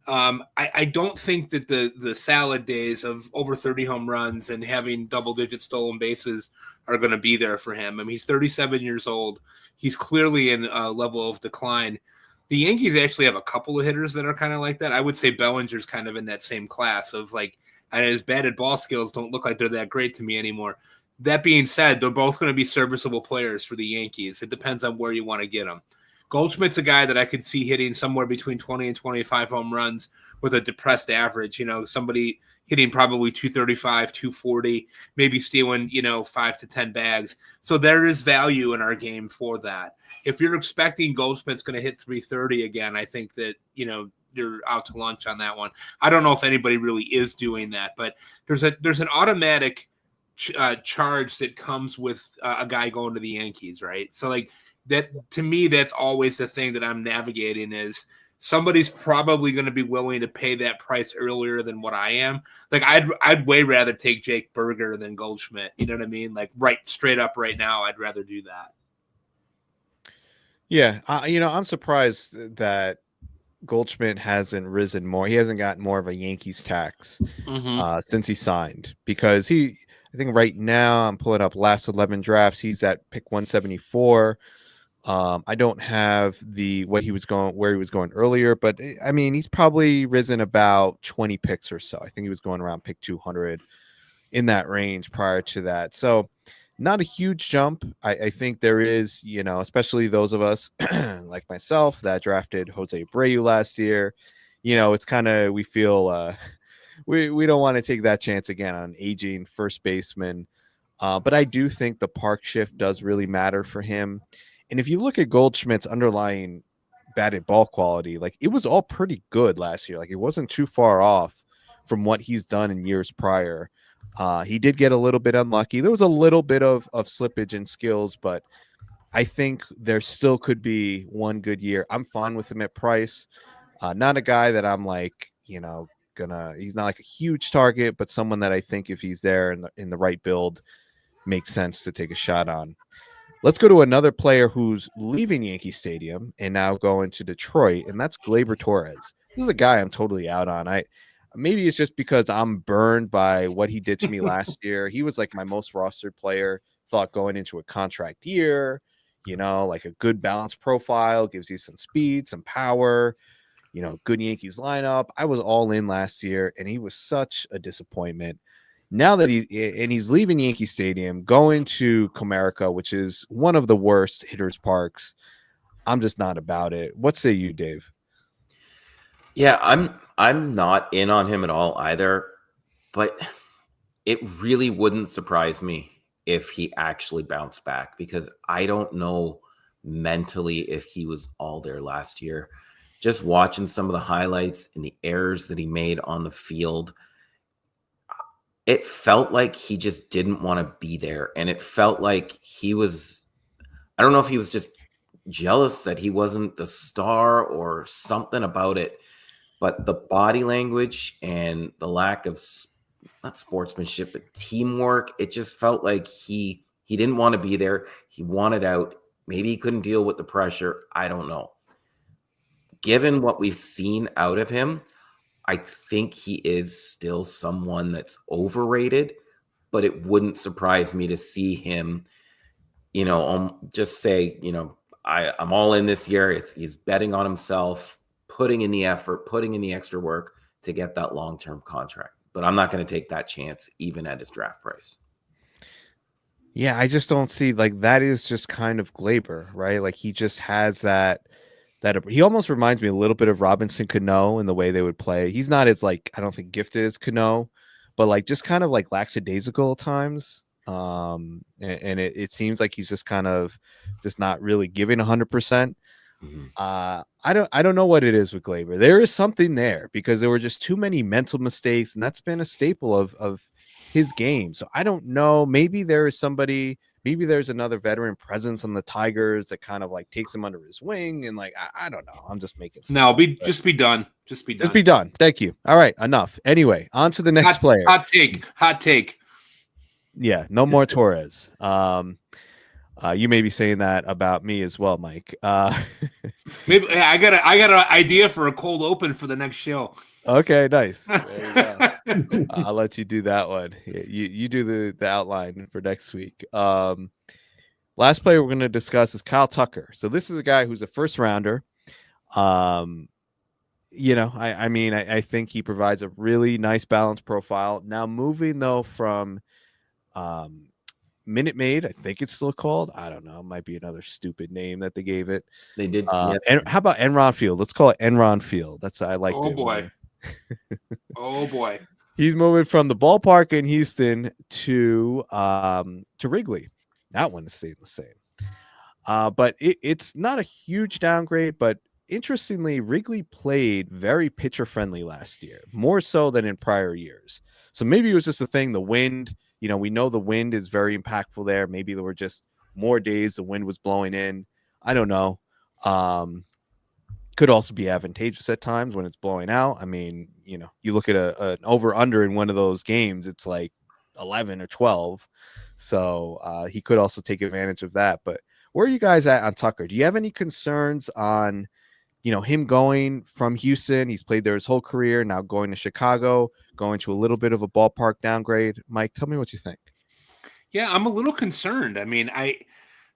I don't think that the salad days of over 30 home runs and having double-digit stolen bases are going to be there for him. I mean, he's 37 years old. He's clearly in a level of decline. The Yankees actually have a couple of hitters that are kind of like that. I would say Bellinger's kind of in that same class of like, and his batted ball skills don't look like they're that great to me anymore. That being said, they're both going to be serviceable players for the Yankees. It depends on where you want to get them. Goldschmidt's a guy that I could see hitting somewhere between 20 and 25 home runs with a depressed average. You know, somebody hitting probably 235, 240, maybe stealing, 5 to 10 bags. So there is value in our game for that. If you're expecting Goldschmidt's going to hit 330 again, I think that, you're out to lunch on that one. I don't know if anybody really is doing that, but there's an automatic charge that comes with a guy going to the Yankees, right? So like that, to me, that's always the thing that I'm navigating is somebody's probably going to be willing to pay that price earlier than what I am. Like I'd way rather take Jake Berger than Goldschmidt. You know what I mean? Like right straight up right now, I'd rather do that. Yeah. I'm surprised that Goldschmidt hasn't risen more. He hasn't gotten more of a Yankees tax since he signed, because I think right now I'm pulling up last 11 drafts. He's at pick 174. I don't have where he was going earlier, but I mean, he's probably risen about 20 picks or so. I think he was going around pick 200 in that range prior to that. So not a huge jump. I think there is, especially those of us like myself that drafted Jose Abreu last year. It's kind of, we feel we don't want to take that chance again on aging first baseman. But I do think the park shift does really matter for him. And if you look at Goldschmidt's underlying batted ball quality, like it was all pretty good last year. Like it wasn't too far off from what he's done in years prior. He did get a little bit unlucky. There was a little bit of slippage in skills, but I think there still could be one good year. I'm fine with him at price. Not a guy that I'm like, he's not like a huge target, but someone that I think if he's there in the right build, makes sense to take a shot on. Let's go to another player who's leaving Yankee Stadium and now going to Detroit, and that's Gleyber Torres. This is a guy I'm totally out on. Maybe it's just because I'm burned by what he did to me last year. He was like my most rostered player, thought going into a contract year, like a good balanced profile, gives you some speed, some power, good Yankees lineup. I was all in last year, and he was such a disappointment. Now that he's leaving Yankee Stadium, going to Comerica, which is one of the worst hitters parks, I'm just not about it. What say you, Dave? Yeah, I'm not in on him at all either, but it really wouldn't surprise me if he actually bounced back, because I don't know mentally if he was all there last year. Just watching some of the highlights and the errors that he made on the field, it felt like he just didn't want to be there. And it felt like I don't know if he was just jealous that he wasn't the star or something about it, but the body language and the lack of not sportsmanship, but teamwork, it just felt like he didn't want to be there. He wanted out. Maybe he couldn't deal with the pressure. I don't know. Given what we've seen out of him, I think he is still someone that's overrated, but it wouldn't surprise me to see him, just say, I'm all in this year. He's betting on himself, putting in the effort, putting in the extra work to get that long-term contract. But I'm not going to take that chance even at his draft price. Yeah, I just don't see, like, that is just kind of Gleyber, right? Like he just has that he almost reminds me a little bit of Robinson Cano in the way they would play. He's not as, like, I don't think gifted as Cano, but like just kind of like lackadaisical at times. And it seems like he's just kind of just not really giving 100%. I don't know what it is with Gleyber. There is something there because there were just too many mental mistakes, and that's been a staple of his game. So I don't know. Maybe there is somebody, maybe there's another veteran presence on the Tigers that kind of like takes him under his wing. And like, I don't know. I'm just making stuff up, but just be done. Just be done. just be done. Thank you. All right. Enough. Anyway, on to the next player. Hot take. Yeah. No more Torres. You may be saying that about me as well, Mike. Maybe I got an idea for a cold open for the next show. Okay, nice. There you go. I'll let you do that one. You do the outline for next week. Last player we're going to discuss is Kyle Tucker. So this is a guy who's a first rounder. I think he provides a really nice balanced profile. Now moving though from Minute Maid, I think it's still called. I don't know. It might be another stupid name that they gave it. They did. And how about Enron Field? Let's call it Enron Field. That's I like. Oh boy. Oh boy. He's moving from the ballpark in Houston to Wrigley. That one is staying the same. But it's not a huge downgrade. But interestingly, Wrigley played very pitcher friendly last year, more so than in prior years. So maybe it was just a thing. The wind. We know the wind is very impactful there. Maybe there were just more days the wind was blowing in. I don't know. Could also be advantageous at times when it's blowing out. I mean, you look at an over-under in one of those games, it's like 11 or 12. So he could also take advantage of that. But where are you guys at on Tucker? Do you have any concerns on, him going from Houston? He's played there his whole career, now going to Chicago, going to a little bit of a ballpark downgrade. Mike, tell me what you think. Yeah, I'm a little concerned. I mean, I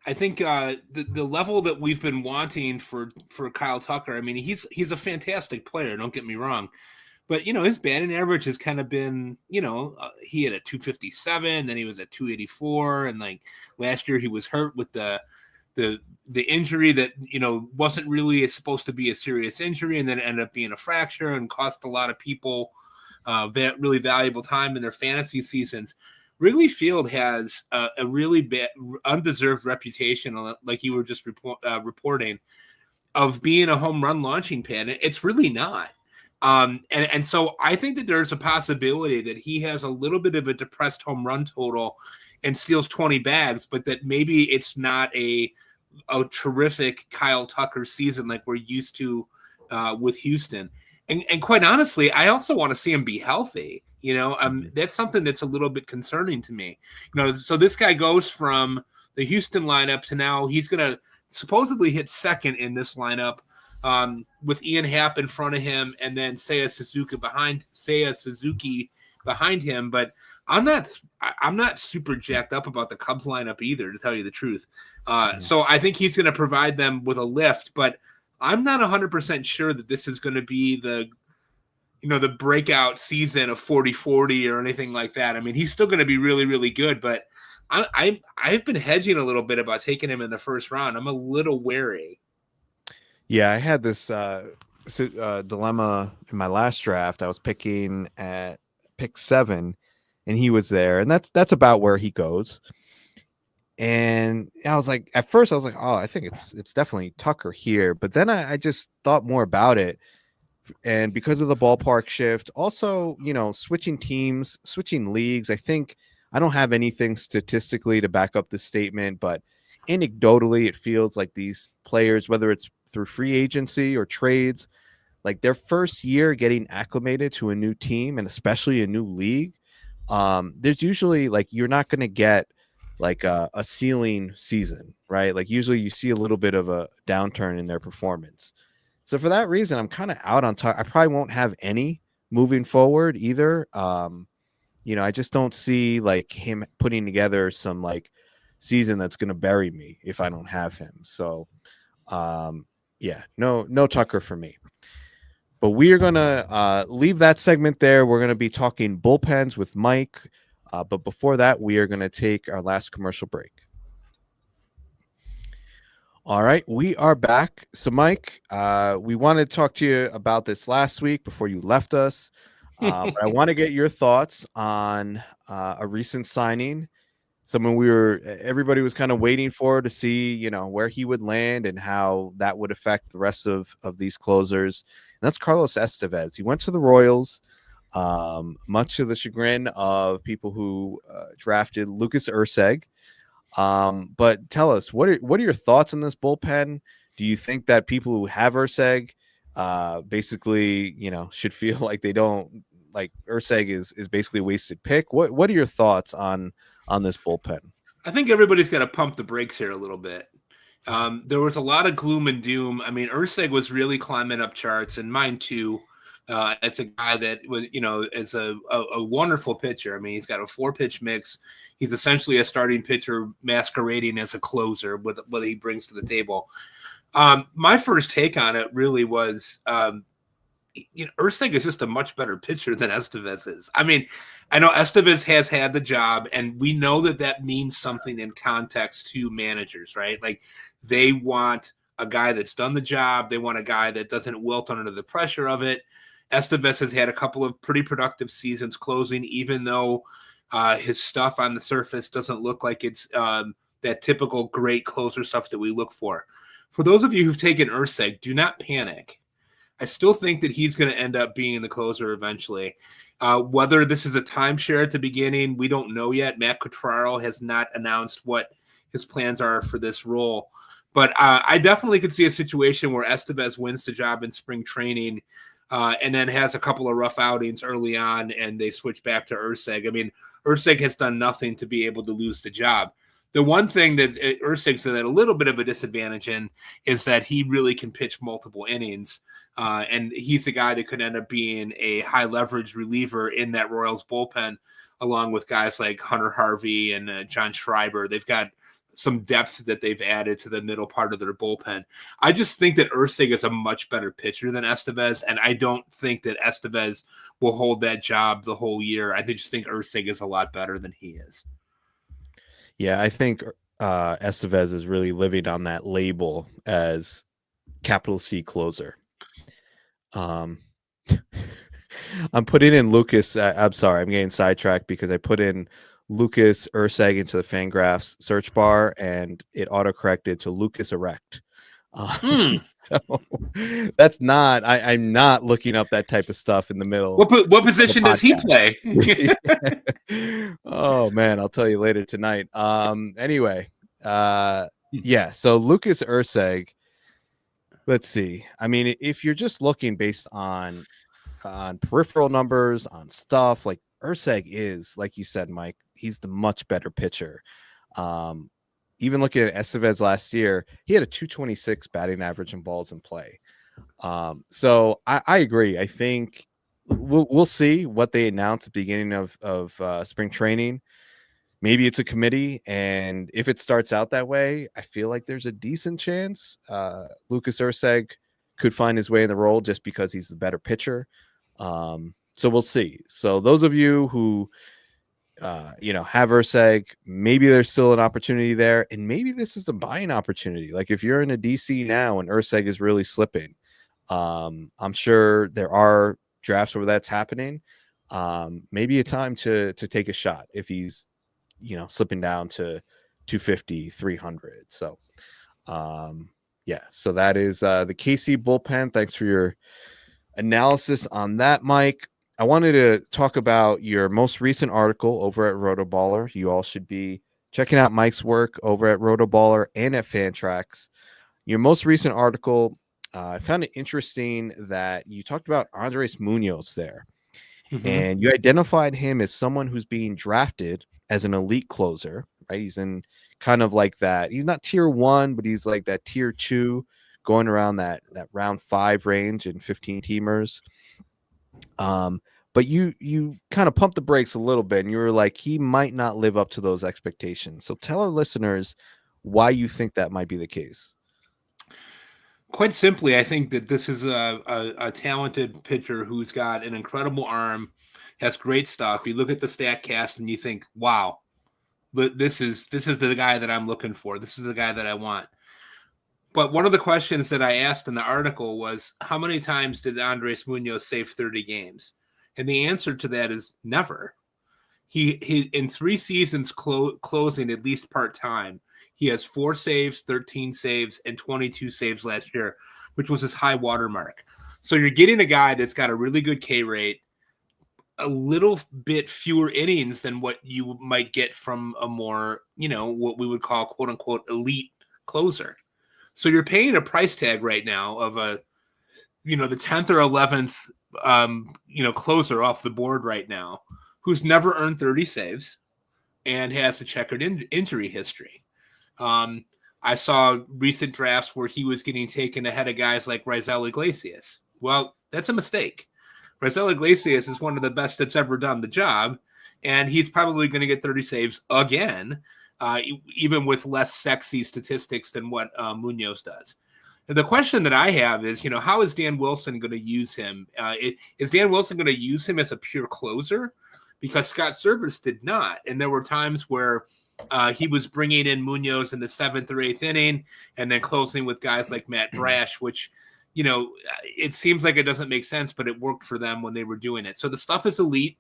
think the level that we've been wanting for Kyle Tucker, I mean, he's a fantastic player, don't get me wrong. But, his batting average has kind of been, he had a 257, then he was at 284. And like last year he was hurt with the injury that, wasn't really supposed to be a serious injury, and then ended up being a fracture and cost a lot of people that really valuable time in their fantasy seasons. Wrigley Field has a really bad, undeserved reputation, like you were just reporting, of being a home run launching pad. It's really not. And so I think that there's a possibility that he has a little bit of a depressed home run total and steals 20 bags, but that maybe it's not a terrific Kyle Tucker season like we're used to with Houston. And quite honestly, I also want to see him be healthy. That's something that's a little bit concerning to me. So this guy goes from the Houston lineup to now he's going to supposedly hit second in this lineup with Ian Happ in front of him and then Seiya Suzuki behind him. But I'm not super jacked up about the Cubs lineup either, to tell you the truth. So I think he's going to provide them with a lift, but I'm not 100% sure that this is going to be the breakout season of 40-40 or anything like that. I mean, he's still going to be really, really good, but I've been hedging a little bit about taking him in the first round. I'm a little wary. Yeah, I had this dilemma in my last draft. I was picking at pick 7, and he was there, and that's about where he goes. And I was like, at first I was like, oh, I think it's definitely Tucker here. But then I just thought more about it. And because of the ballpark shift, also, switching teams, switching leagues, I don't have anything statistically to back up this statement, but anecdotally, it feels like these players, whether it's through free agency or trades, like their first year getting acclimated to a new team and especially a new league, there's usually like, you're not going to get like a ceiling season, right? Like usually you see a little bit of a downturn in their performance. So for that reason, I'm kind of out on Tucker. I probably won't have any moving forward either. I just don't see like him putting together some like season that's going to bury me if I don't have him. So no Tucker for me. But we are going to leave that segment there. We're going to be talking bullpens with Mike. But before that, we are going to take our last commercial break. All right, we are back. So, Mike, we wanted to talk to you about this last week before you left us. But I want to get your thoughts on a recent signing. Someone everybody was kind of waiting for to see, where he would land and how that would affect the rest of these closers. And that's Carlos Estevez. He went to the Royals. Much to the chagrin of people who drafted Lucas Erceg. But tell us, what are your thoughts on this bullpen? Do you think that people who have Urseg basically, should feel like they don't like Urseg is basically a wasted pick? What are your thoughts on this bullpen? I think everybody's got to pump the brakes here a little bit. There was a lot of gloom and doom. I mean, Urseg was really climbing up charts, and mine too. As a guy that was, as a wonderful pitcher. I mean, he's got a 4-pitch mix. He's essentially a starting pitcher masquerading as a closer with what he brings to the table. My first take on it really was, Urseg is just a much better pitcher than Estevez is. I mean, I know Estevez has had the job, and we know that means something in context to managers, right? Like, they want a guy that's done the job. They want a guy that doesn't wilt under the pressure of it. Estevez has had a couple of pretty productive seasons closing, even though his stuff on the surface doesn't look like it's that typical great closer stuff that we look for. For those of you who've taken Urseg, do not panic. I still think that he's going to end up being the closer eventually. Whether this is a timeshare at the beginning, we don't know yet. Matt Quatraro has not announced what his plans are for this role. But I definitely could see a situation where Estevez wins the job in spring training and then has a couple of rough outings early on, and they switch back to Urseg. I mean, Urseg has done nothing to be able to lose the job. The one thing that Urseg's at a little bit of a disadvantage in is that he really can pitch multiple innings. And he's a guy that could end up being a high leverage reliever in that Royals bullpen, along with guys like Hunter Harvey and John Schreiber. They've got some depth that they've added to the middle part of their bullpen. I just think that Urseg is a much better pitcher than Estevez, and I don't think that Estevez will hold that job the whole year. I just think Urseg is a lot better than he is. Yeah, I think Estevez is really living on that label as capital C closer. I'm putting in Lucas. I'm sorry, I'm getting sidetracked because I put in Lucas Urseg into the Fangraphs search bar and it autocorrected to Lucas Erect. So that's not. I'm not looking up that type of stuff in the middle. What position does he play? Oh man, I'll tell you later tonight. Anyway, yeah. So Lucas Urseg. Let's see. I mean, if you're just looking based on peripheral numbers, on stuff, like Urseg is, like you said, Mike, he's the much better pitcher. Even looking at Estevez last year, he had a 226 batting average in balls in play. So I agree. I think we'll see what they announce at the beginning of spring training. Maybe it's a committee, and if it starts out that way, I feel like there's a decent chance Lucas Urseg could find his way in the role just because he's the better pitcher. So we'll see. So those of you who have Urseg, maybe there's still an opportunity there, and maybe this is a buying opportunity. Like if you're in a DC now and Urseg is really slipping, I'm sure there are drafts where that's happening. Maybe a time to take a shot if he's slipping down to 250, 300. So yeah, so that is the KC bullpen. Thanks for your analysis on that, Mike. I wanted to talk about your most recent article over at Rotoballer. You all should be checking out Mike's work over at Rotoballer and at Fantrax. Your most recent article, I found it interesting that you talked about Andres Munoz there. Mm-hmm. And you identified him as someone who's being drafted as an elite closer, right? He's in kind of like that. He's not tier 1, but he's like that tier 2, going around that round 5 range in 15 teamers. But you kind of pumped the brakes a little bit and you were like, he might not live up to those expectations. So tell our listeners why you think that might be the case. Quite simply, I think that this is a talented pitcher who's got an incredible arm, has great stuff. You look at the stat cast and you think, wow, this is the guy that I'm looking for. This is the guy that I want. But one of the questions that I asked in the article was, how many times did Andres Munoz save 30 games? And the answer to that is never. He in 3 seasons closing at least part-time, he has 4 saves, 13 saves, and 22 saves last year, which was his high water mark. So you're getting a guy that's got a really good K rate, a little bit fewer innings than what you might get from a more, what we would call quote unquote elite closer. So you're paying a price tag right now of the 10th or 11th, closer off the board right now, who's never earned 30 saves and has a checkered injury history. I saw recent drafts where he was getting taken ahead of guys like Raisel Iglesias. Well, that's a mistake. Raisel Iglesias is one of the best that's ever done the job, and he's probably going to get 30 saves again, even with less sexy statistics than what Munoz does. And the question that I have is, how is Dan Wilson going to use him? Is Dan Wilson going to use him as a pure closer? Because Scott Servais did not. And there were times where he was bringing in Munoz in the 7th or 8th inning and then closing with guys like Matt Brash, which, it seems like it doesn't make sense, but it worked for them when they were doing it. So the stuff is elite.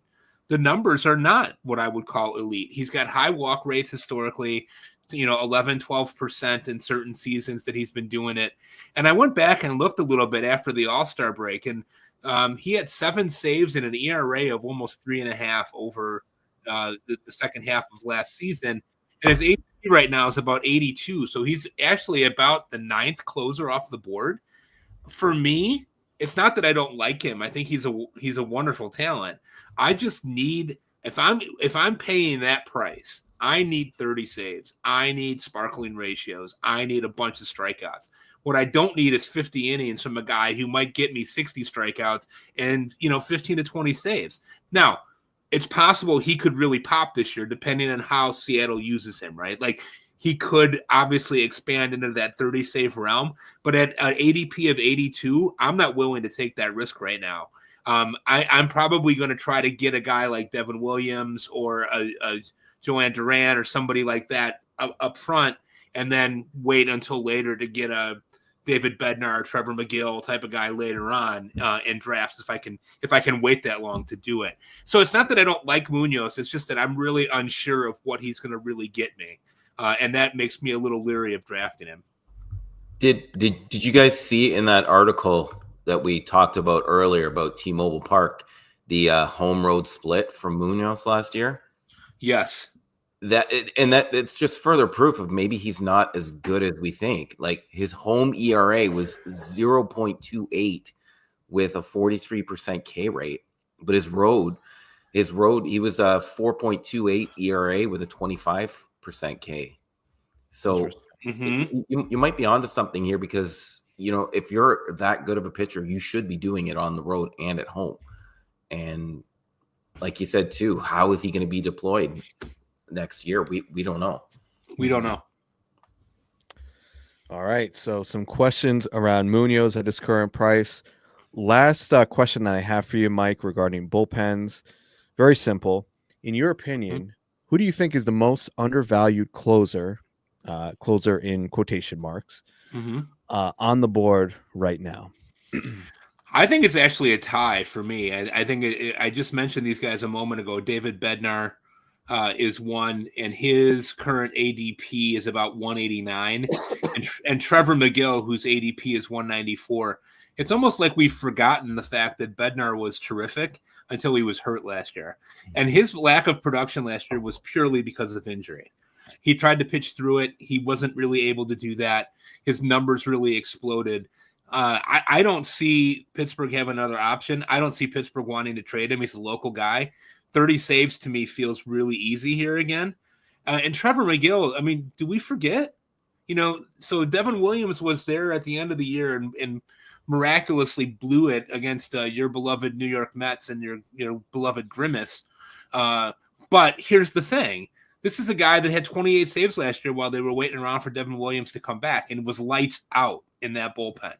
The numbers are not what I would call elite. He's got high walk rates historically, 11, 12% in certain seasons that he's been doing it. And I went back and looked a little bit after the All-Star break, and he had 7 saves and an ERA of almost 3.5 over the second half of last season. And his ADP right now is about 82. So he's actually about the 9th closer off the board. For me, it's not that I don't like him. I think he's a wonderful talent. I just need, if I'm paying that price, I need 30 saves. I need sparkling ratios. I need a bunch of strikeouts. What I don't need is 50 innings from a guy who might get me 60 strikeouts and 15 to 20 saves. Now, it's possible he could really pop this year depending on how Seattle uses him, right? Like, he could obviously expand into that 30 save realm, but at an ADP of 82, I'm not willing to take that risk right now. I'm probably going to try to get a guy like Devin Williams or a Joanne Duran or somebody like that up front, and then wait until later to get a David Bednar or Trevor McGill type of guy later on in drafts if I can wait that long to do it. So it's not that I don't like Munoz. It's just that I'm really unsure of what he's going to really get me. And that makes me a little leery of drafting him. Did you guys see in that article that we talked about earlier about T-Mobile Park, the home road split from Munoz last year? Yes. That it's just further proof of maybe he's not as good as we think. Like, his home ERA was 0.28 with a 43% K rate, but his road he was a 4.28 ERA with a 25% K. So you might be onto something here, because if you're that good of a pitcher, you should be doing it on the road and at home. And like you said too, how is he going to be deployed next year? We don't know. We don't know. All right, so some questions around Munoz at his current price. Last question that I have for you, Mike, regarding bullpens. Very simple. In your opinion, who do you think is the most undervalued closer in quotation marks, on the board right now? I think it's actually a tie for me. I think I just mentioned these guys a moment ago. David Bednar is one, and his current ADP is about 189. and Trevor McGill, whose ADP is 194. It's almost like we've forgotten the fact that Bednar was terrific until he was hurt last year. And his lack of production last year was purely because of injury. He tried to pitch through it. He wasn't really able to do that. His numbers really exploded. I don't see Pittsburgh have another option. I don't see Pittsburgh wanting to trade him. He's a local guy. 30 saves to me feels really easy here again. And Trevor McGill, I mean, do we forget? So Devin Williams was there at the end of the year and miraculously blew it against your beloved New York Mets and your beloved Grimace. But here's the thing. This is a guy that had 28 saves last year while they were waiting around for Devin Williams to come back, and was lights out in that bullpen.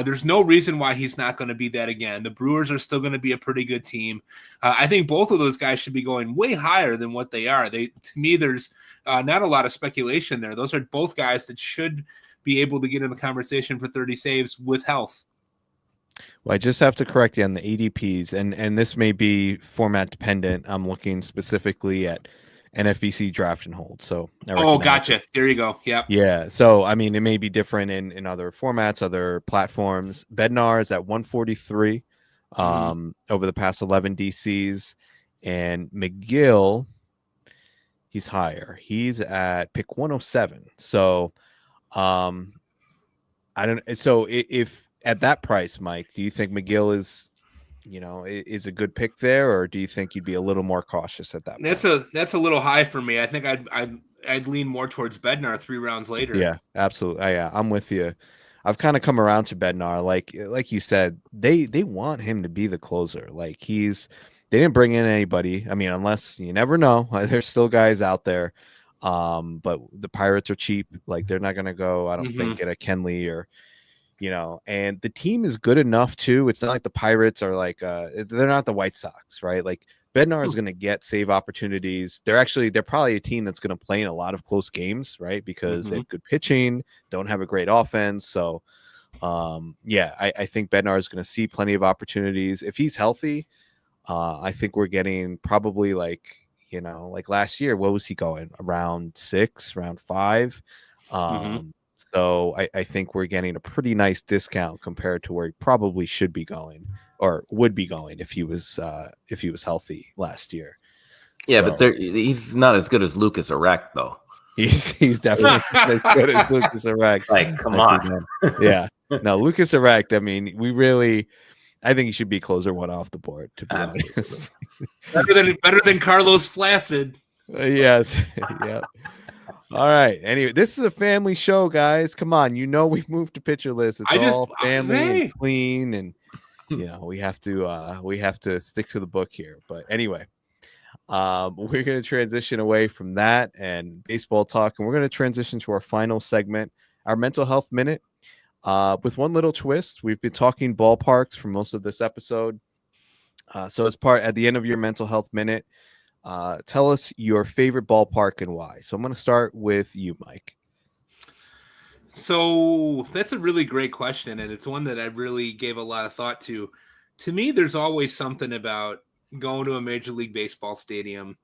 There's no reason why he's not going to be that again. The Brewers are still going to be a pretty good team. I think both of those guys should be going way higher than what they are. To me, there's not a lot of speculation there. Those are both guys that should be able to get in the conversation for 30 saves with health. Well, I just have to correct you on the ADPs, and this may be format dependent. I'm looking specifically at NFBC draft and hold. So gotcha. There you go. Yep. Yeah. So I mean, it may be different in other formats, other platforms. Bednar is at 143 over the past 11 DCs, and McGill, he's higher. He's at pick 107. So, I don't. So if at that price, Mike, do you think McGill is, is a good pick there, or do you think you'd be a little more cautious at that point? That's a little high for me. I think I'd lean more towards Bednar 3 rounds later. Yeah, absolutely. Yeah, I'm with you. I've kind of come around to Bednar. Like you said, they want him to be the closer. They didn't bring in anybody. I mean, unless you never know. There's still guys out there. But the Pirates are cheap. Like they're not gonna go, I don't think, get a Kenley or and the team is good enough too. It's not like the Pirates are like they're not the White Sox, right? Like Bednar is going to get save opportunities. They're probably a team that's going to play in a lot of close games, right? Because they have good pitching, don't have a great offense. So, I think Bednar is going to see plenty of opportunities. If he's healthy, I think we're getting probably like last year, what was he going? Around 6, around 5. So I think we're getting a pretty nice discount compared to where he probably should be going or would be going if he was healthy last year. Yeah, so, but he's not as good as Lucas Erect, though. He's definitely not as good as Lucas Erect. Like, come on. Yeah. No, Lucas Erect, I mean, I think he should be closer one off the board, to be honest. Better than Carlos Flaccid. Yes. Yeah. All right. Anyway, this is a family show, guys. Come on. We moved to Pitcher List. It's all family and clean, and we have to stick to the book here. But anyway, we're going to transition away from that and baseball talk, and we're going to transition to our final segment, our mental health minute. With one little twist, we've been talking ballparks for most of this episode. So at the end of your mental health minute, tell us your favorite ballpark and why. So I'm going to start with you, Mike. So that's a really great question, and it's one that I really gave a lot of thought to. To me, there's always something about going to a Major League Baseball stadium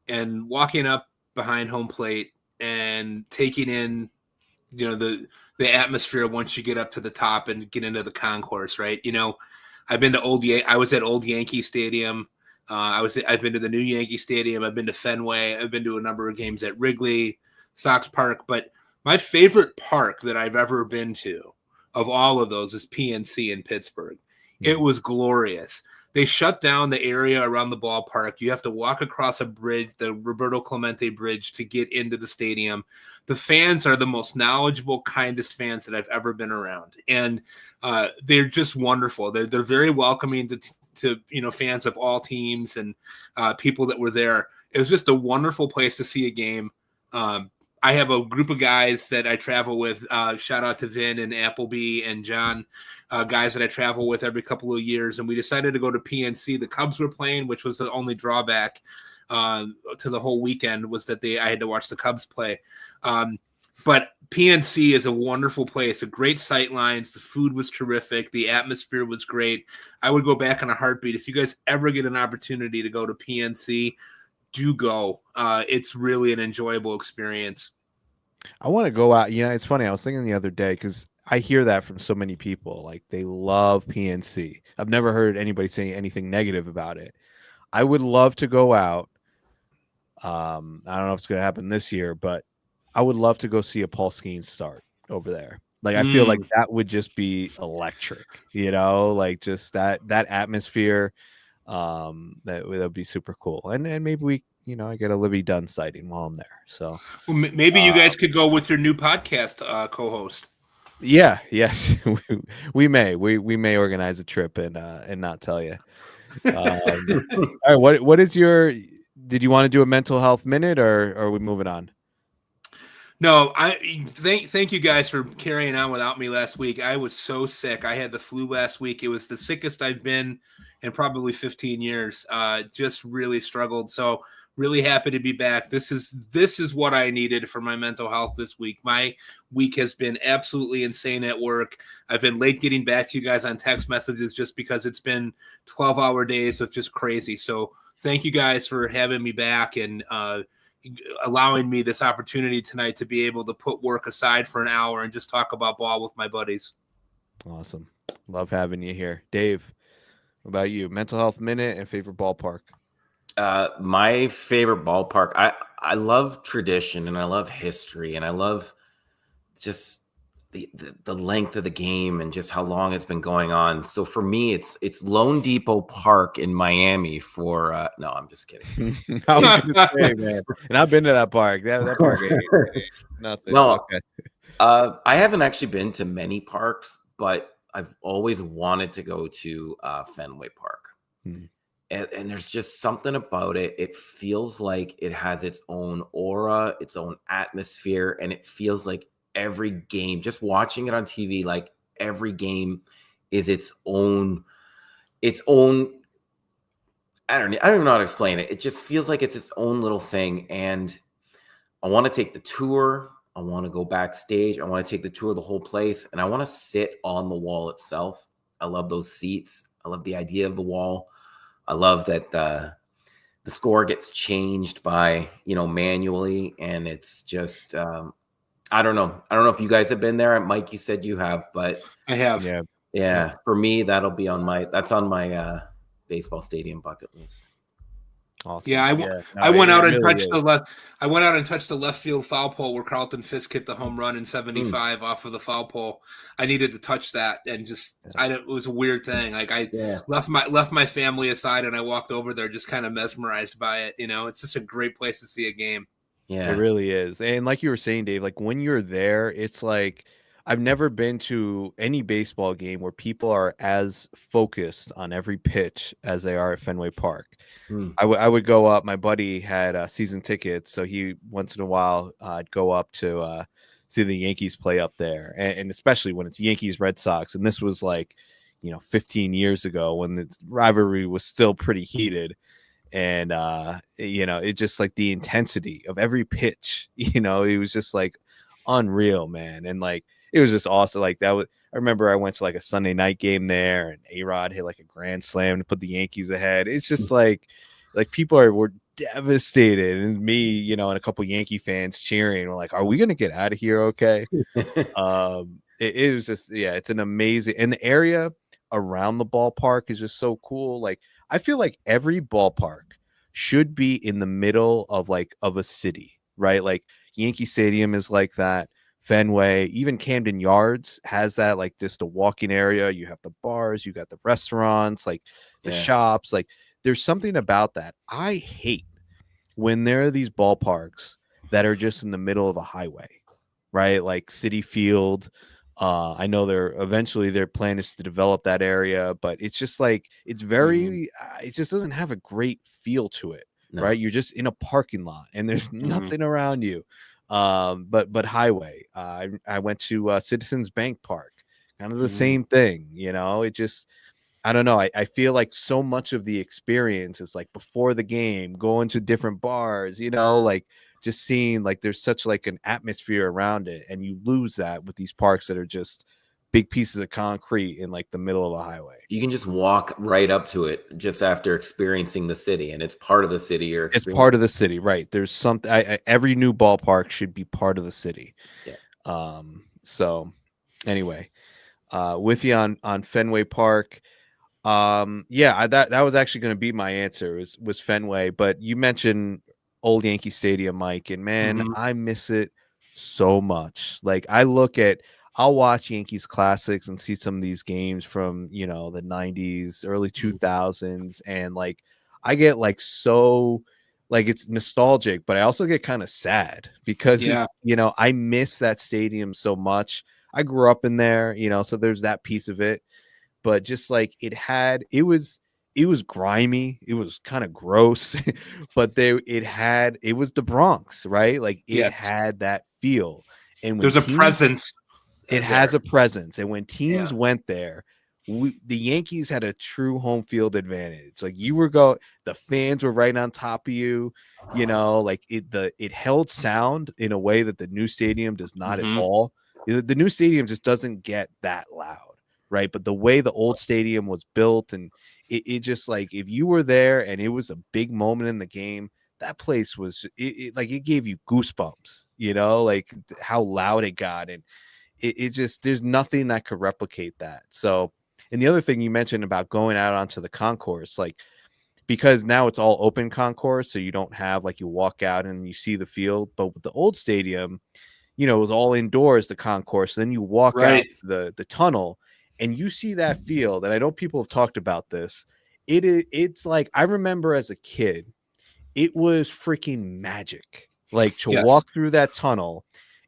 and walking up behind home plate and taking in, the atmosphere once you get up to the top and get into the concourse, right? I've been to I was at Old Yankee Stadium. I've been to the new Yankee Stadium. I've been to Fenway. I've been to a number of games at Wrigley, Sox Park. But my favorite park that I've ever been to of all of those is PNC in Pittsburgh. It was glorious. They shut down the area around the ballpark. You have to walk across a bridge, the Roberto Clemente Bridge, to get into the stadium. The fans are the most knowledgeable, kindest fans that I've ever been around. And they're just wonderful. They're very welcoming to fans of all teams and people that were there. It was just a wonderful place to see a game. I have a group of guys that I travel with. Shout out to Vin and Appleby and John, guys that I travel with every couple of years. And we decided to go to PNC. The Cubs were playing, which was the only drawback to the whole weekend was that I had to watch the Cubs play. But PNC is a wonderful place. A great sight lines. The food was terrific. The atmosphere was great. I would go back in a heartbeat. If you guys ever get an opportunity to go to PNC, do go. It's really an enjoyable experience. I want to go out. It's funny. I was thinking the other day because I hear that from so many people. Like they love PNC. I've never heard anybody say anything negative about it. I would love to go out. I don't know if it's going to happen this year, but I would love to go see a Paul Skeens start over there. Like I feel like that would just be electric. Like just that atmosphere. That would be super cool. And maybe we, I get a Libby Dunn sighting while I'm there. So maybe you guys could go with your new podcast co-host. Yeah. Yes, we may organize a trip and not tell you. All right. What is did you want to do a mental health minute or are we moving on? No, I thank you guys for carrying on without me last week. I was so sick. I had the flu last week. It was the sickest I've been in probably 15 years. Just really struggled. So really happy to be back. This is what I needed for my mental health this week. My week has been absolutely insane at work. I've been late getting back to you guys on text messages just because it's been 12-hour days of just crazy. So thank you guys for having me back and allowing me this opportunity tonight to be able to put work aside for an hour and just talk about ball with my buddies. Awesome. Love having you here. Dave, What about you? Mental health minute and favorite ballpark. My favorite ballpark. I love tradition and I love history and I love just the length of the game and just how long it's been going on. So for me, it's Lone Depot Park in Miami. For no, I'm just kidding. I was gonna say, man, and I've been to that park. That park ain't nothing. No, Okay. I haven't actually been to many parks, but I've always wanted to go to Fenway Park. Hmm. And there's just something about it. It feels like it has its own aura, its own atmosphere, and it feels like every game, just watching it on TV, like every game is its own. I don't even know how to explain it. It just feels like it's its own little thing. And I want to take the tour. I want to go backstage. I want to take the tour of the whole place. And I want to sit on the wall itself. I love those seats. I love the idea of the wall. I love that the score gets changed by, manually. And it's just, I don't know. I don't know if you guys have been there. Mike, you said you have, but I have. Yeah. for me, that's on my baseball stadium bucket list. Awesome. Yeah, No, I went out and really touched is. the left. I went out and touched the left field foul pole where Carlton Fisk hit the home run in '75 off of the foul pole. I needed to touch that, and just it was a weird thing. Like I left my family aside, and I walked over there, just kind of mesmerized by it. It's just a great place to see a game. Yeah. It really is. And like you were saying, Dave, like when you're there, it's like I've never been to any baseball game where people are as focused on every pitch as they are at Fenway Park. I would go up. My buddy had season tickets, so he once in a while I'd go up to see the Yankees play up there, and especially when it's Yankees Red Sox. And this was like 15 years ago when the rivalry was still pretty heated. And it just like the intensity of every pitch, it was just like unreal, man. And like it was just awesome. Like I remember I went to like a Sunday night game there, and A-Rod hit like a grand slam to put the Yankees ahead. It's just like people were devastated, and me, and a couple Yankee fans cheering. We're like, are we gonna get out of here? Okay. It was just, it's an amazing, and the area around the ballpark is just so cool. Like I feel like every ballpark should be in the middle of a city, right? Like Yankee Stadium is like that. Fenway, even Camden Yards has that, like just a walking area. You have the bars, you got the restaurants, like the shops. Like there's something about that. I hate when there are these ballparks that are just in the middle of a highway, right? Like Citi Field. I know their plan is to develop that area, but it's just like it's very it just doesn't have a great feel to it, right? You're just in a parking lot and there's nothing around you. But highway. I went to Citizens Bank Park, kind of the same thing. It just, I don't know. I feel like so much of the experience is like before the game, going to different bars, like just seeing like there's such like an atmosphere around it, and you lose that with these parks that are just big pieces of concrete in like the middle of a highway. You can just walk right up to it just after experiencing the city, and it's part of the city. It's part of the city, right? There's something. Every new ballpark should be part of the city. Yeah. So anyway, with you on Fenway Park. That was actually going to be my answer was Fenway, but you mentioned old Yankee Stadium, Mike, and man, I miss it so much. Like I'll watch Yankees classics and see some of these games from, the 90s, early 2000s, and like I get like so like it's nostalgic, but I also get kind of sad because it's, I miss that stadium so much. I grew up in there, so there's that piece of it. But just like it was grimy, it was kind of gross, but it was the Bronx, right? Like it had that feel. And when there's a presence, it has a presence. And when teams went there, the Yankees had a true home field advantage. Like the fans were right on top of you, like it held sound in a way that the new stadium does not at all. The new stadium just doesn't get that loud. Right. But the way the old stadium was built, and it just like if you were there and it was a big moment in the game, that place was like it gave you goosebumps, like how loud it got. And it just there's nothing that could replicate that. So And the other thing you mentioned about going out onto the concourse, like, because now it's all open concourse, so you don't have like you walk out and you see the field. But with the old stadium, it was all indoors, the concourse. Then you walk out Right. the tunnel and you see that field. And I know people have talked about this. It's like, I remember as a kid, it was freaking magic. Like to Yes. walk through that tunnel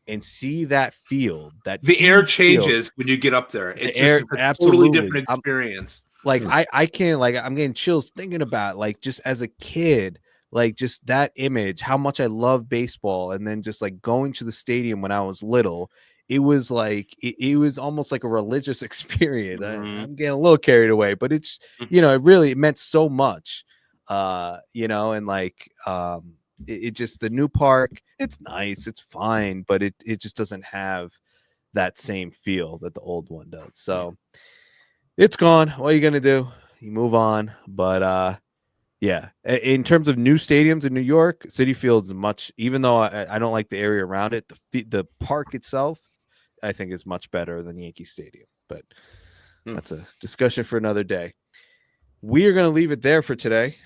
and see that field, that The air huge field. changes when you get up there. The It's air, just a totally absolutely. different experience. Like I can't, like, I'm getting chills thinking about, like, just as a kid, like just that image, how much I love baseball. And then just like going to the stadium when I was little, it was like it was almost like a religious experience. I'm getting a little carried away, but it's, it meant so much. And like it just, the new park, it's nice, it's fine, but it just doesn't have that same feel that the old one does. So it's gone. What are you gonna do? You move on. But yeah, in terms of new stadiums in New York, Citi Field's much. Even though I don't like the area around it, the park itself, I think, is much better than Yankee Stadium. But that's a discussion for another day. We are gonna leave it there for today.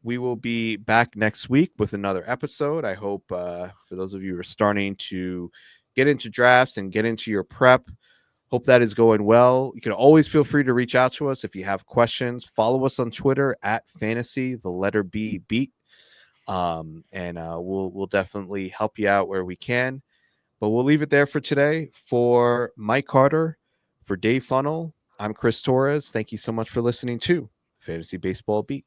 We will be back next week with another episode. I hope for those of you who are starting to get into drafts and get into your prep, hope that is going well. You can always feel free to reach out to us if you have questions. Follow us on Twitter at fantasy, the letter B beat. And we'll definitely help you out where we can. But we'll leave it there for today. For Mike Carter, for Dave Funnel, I'm Chris Torres. Thank you so much for listening to Fantasy Baseball Beat.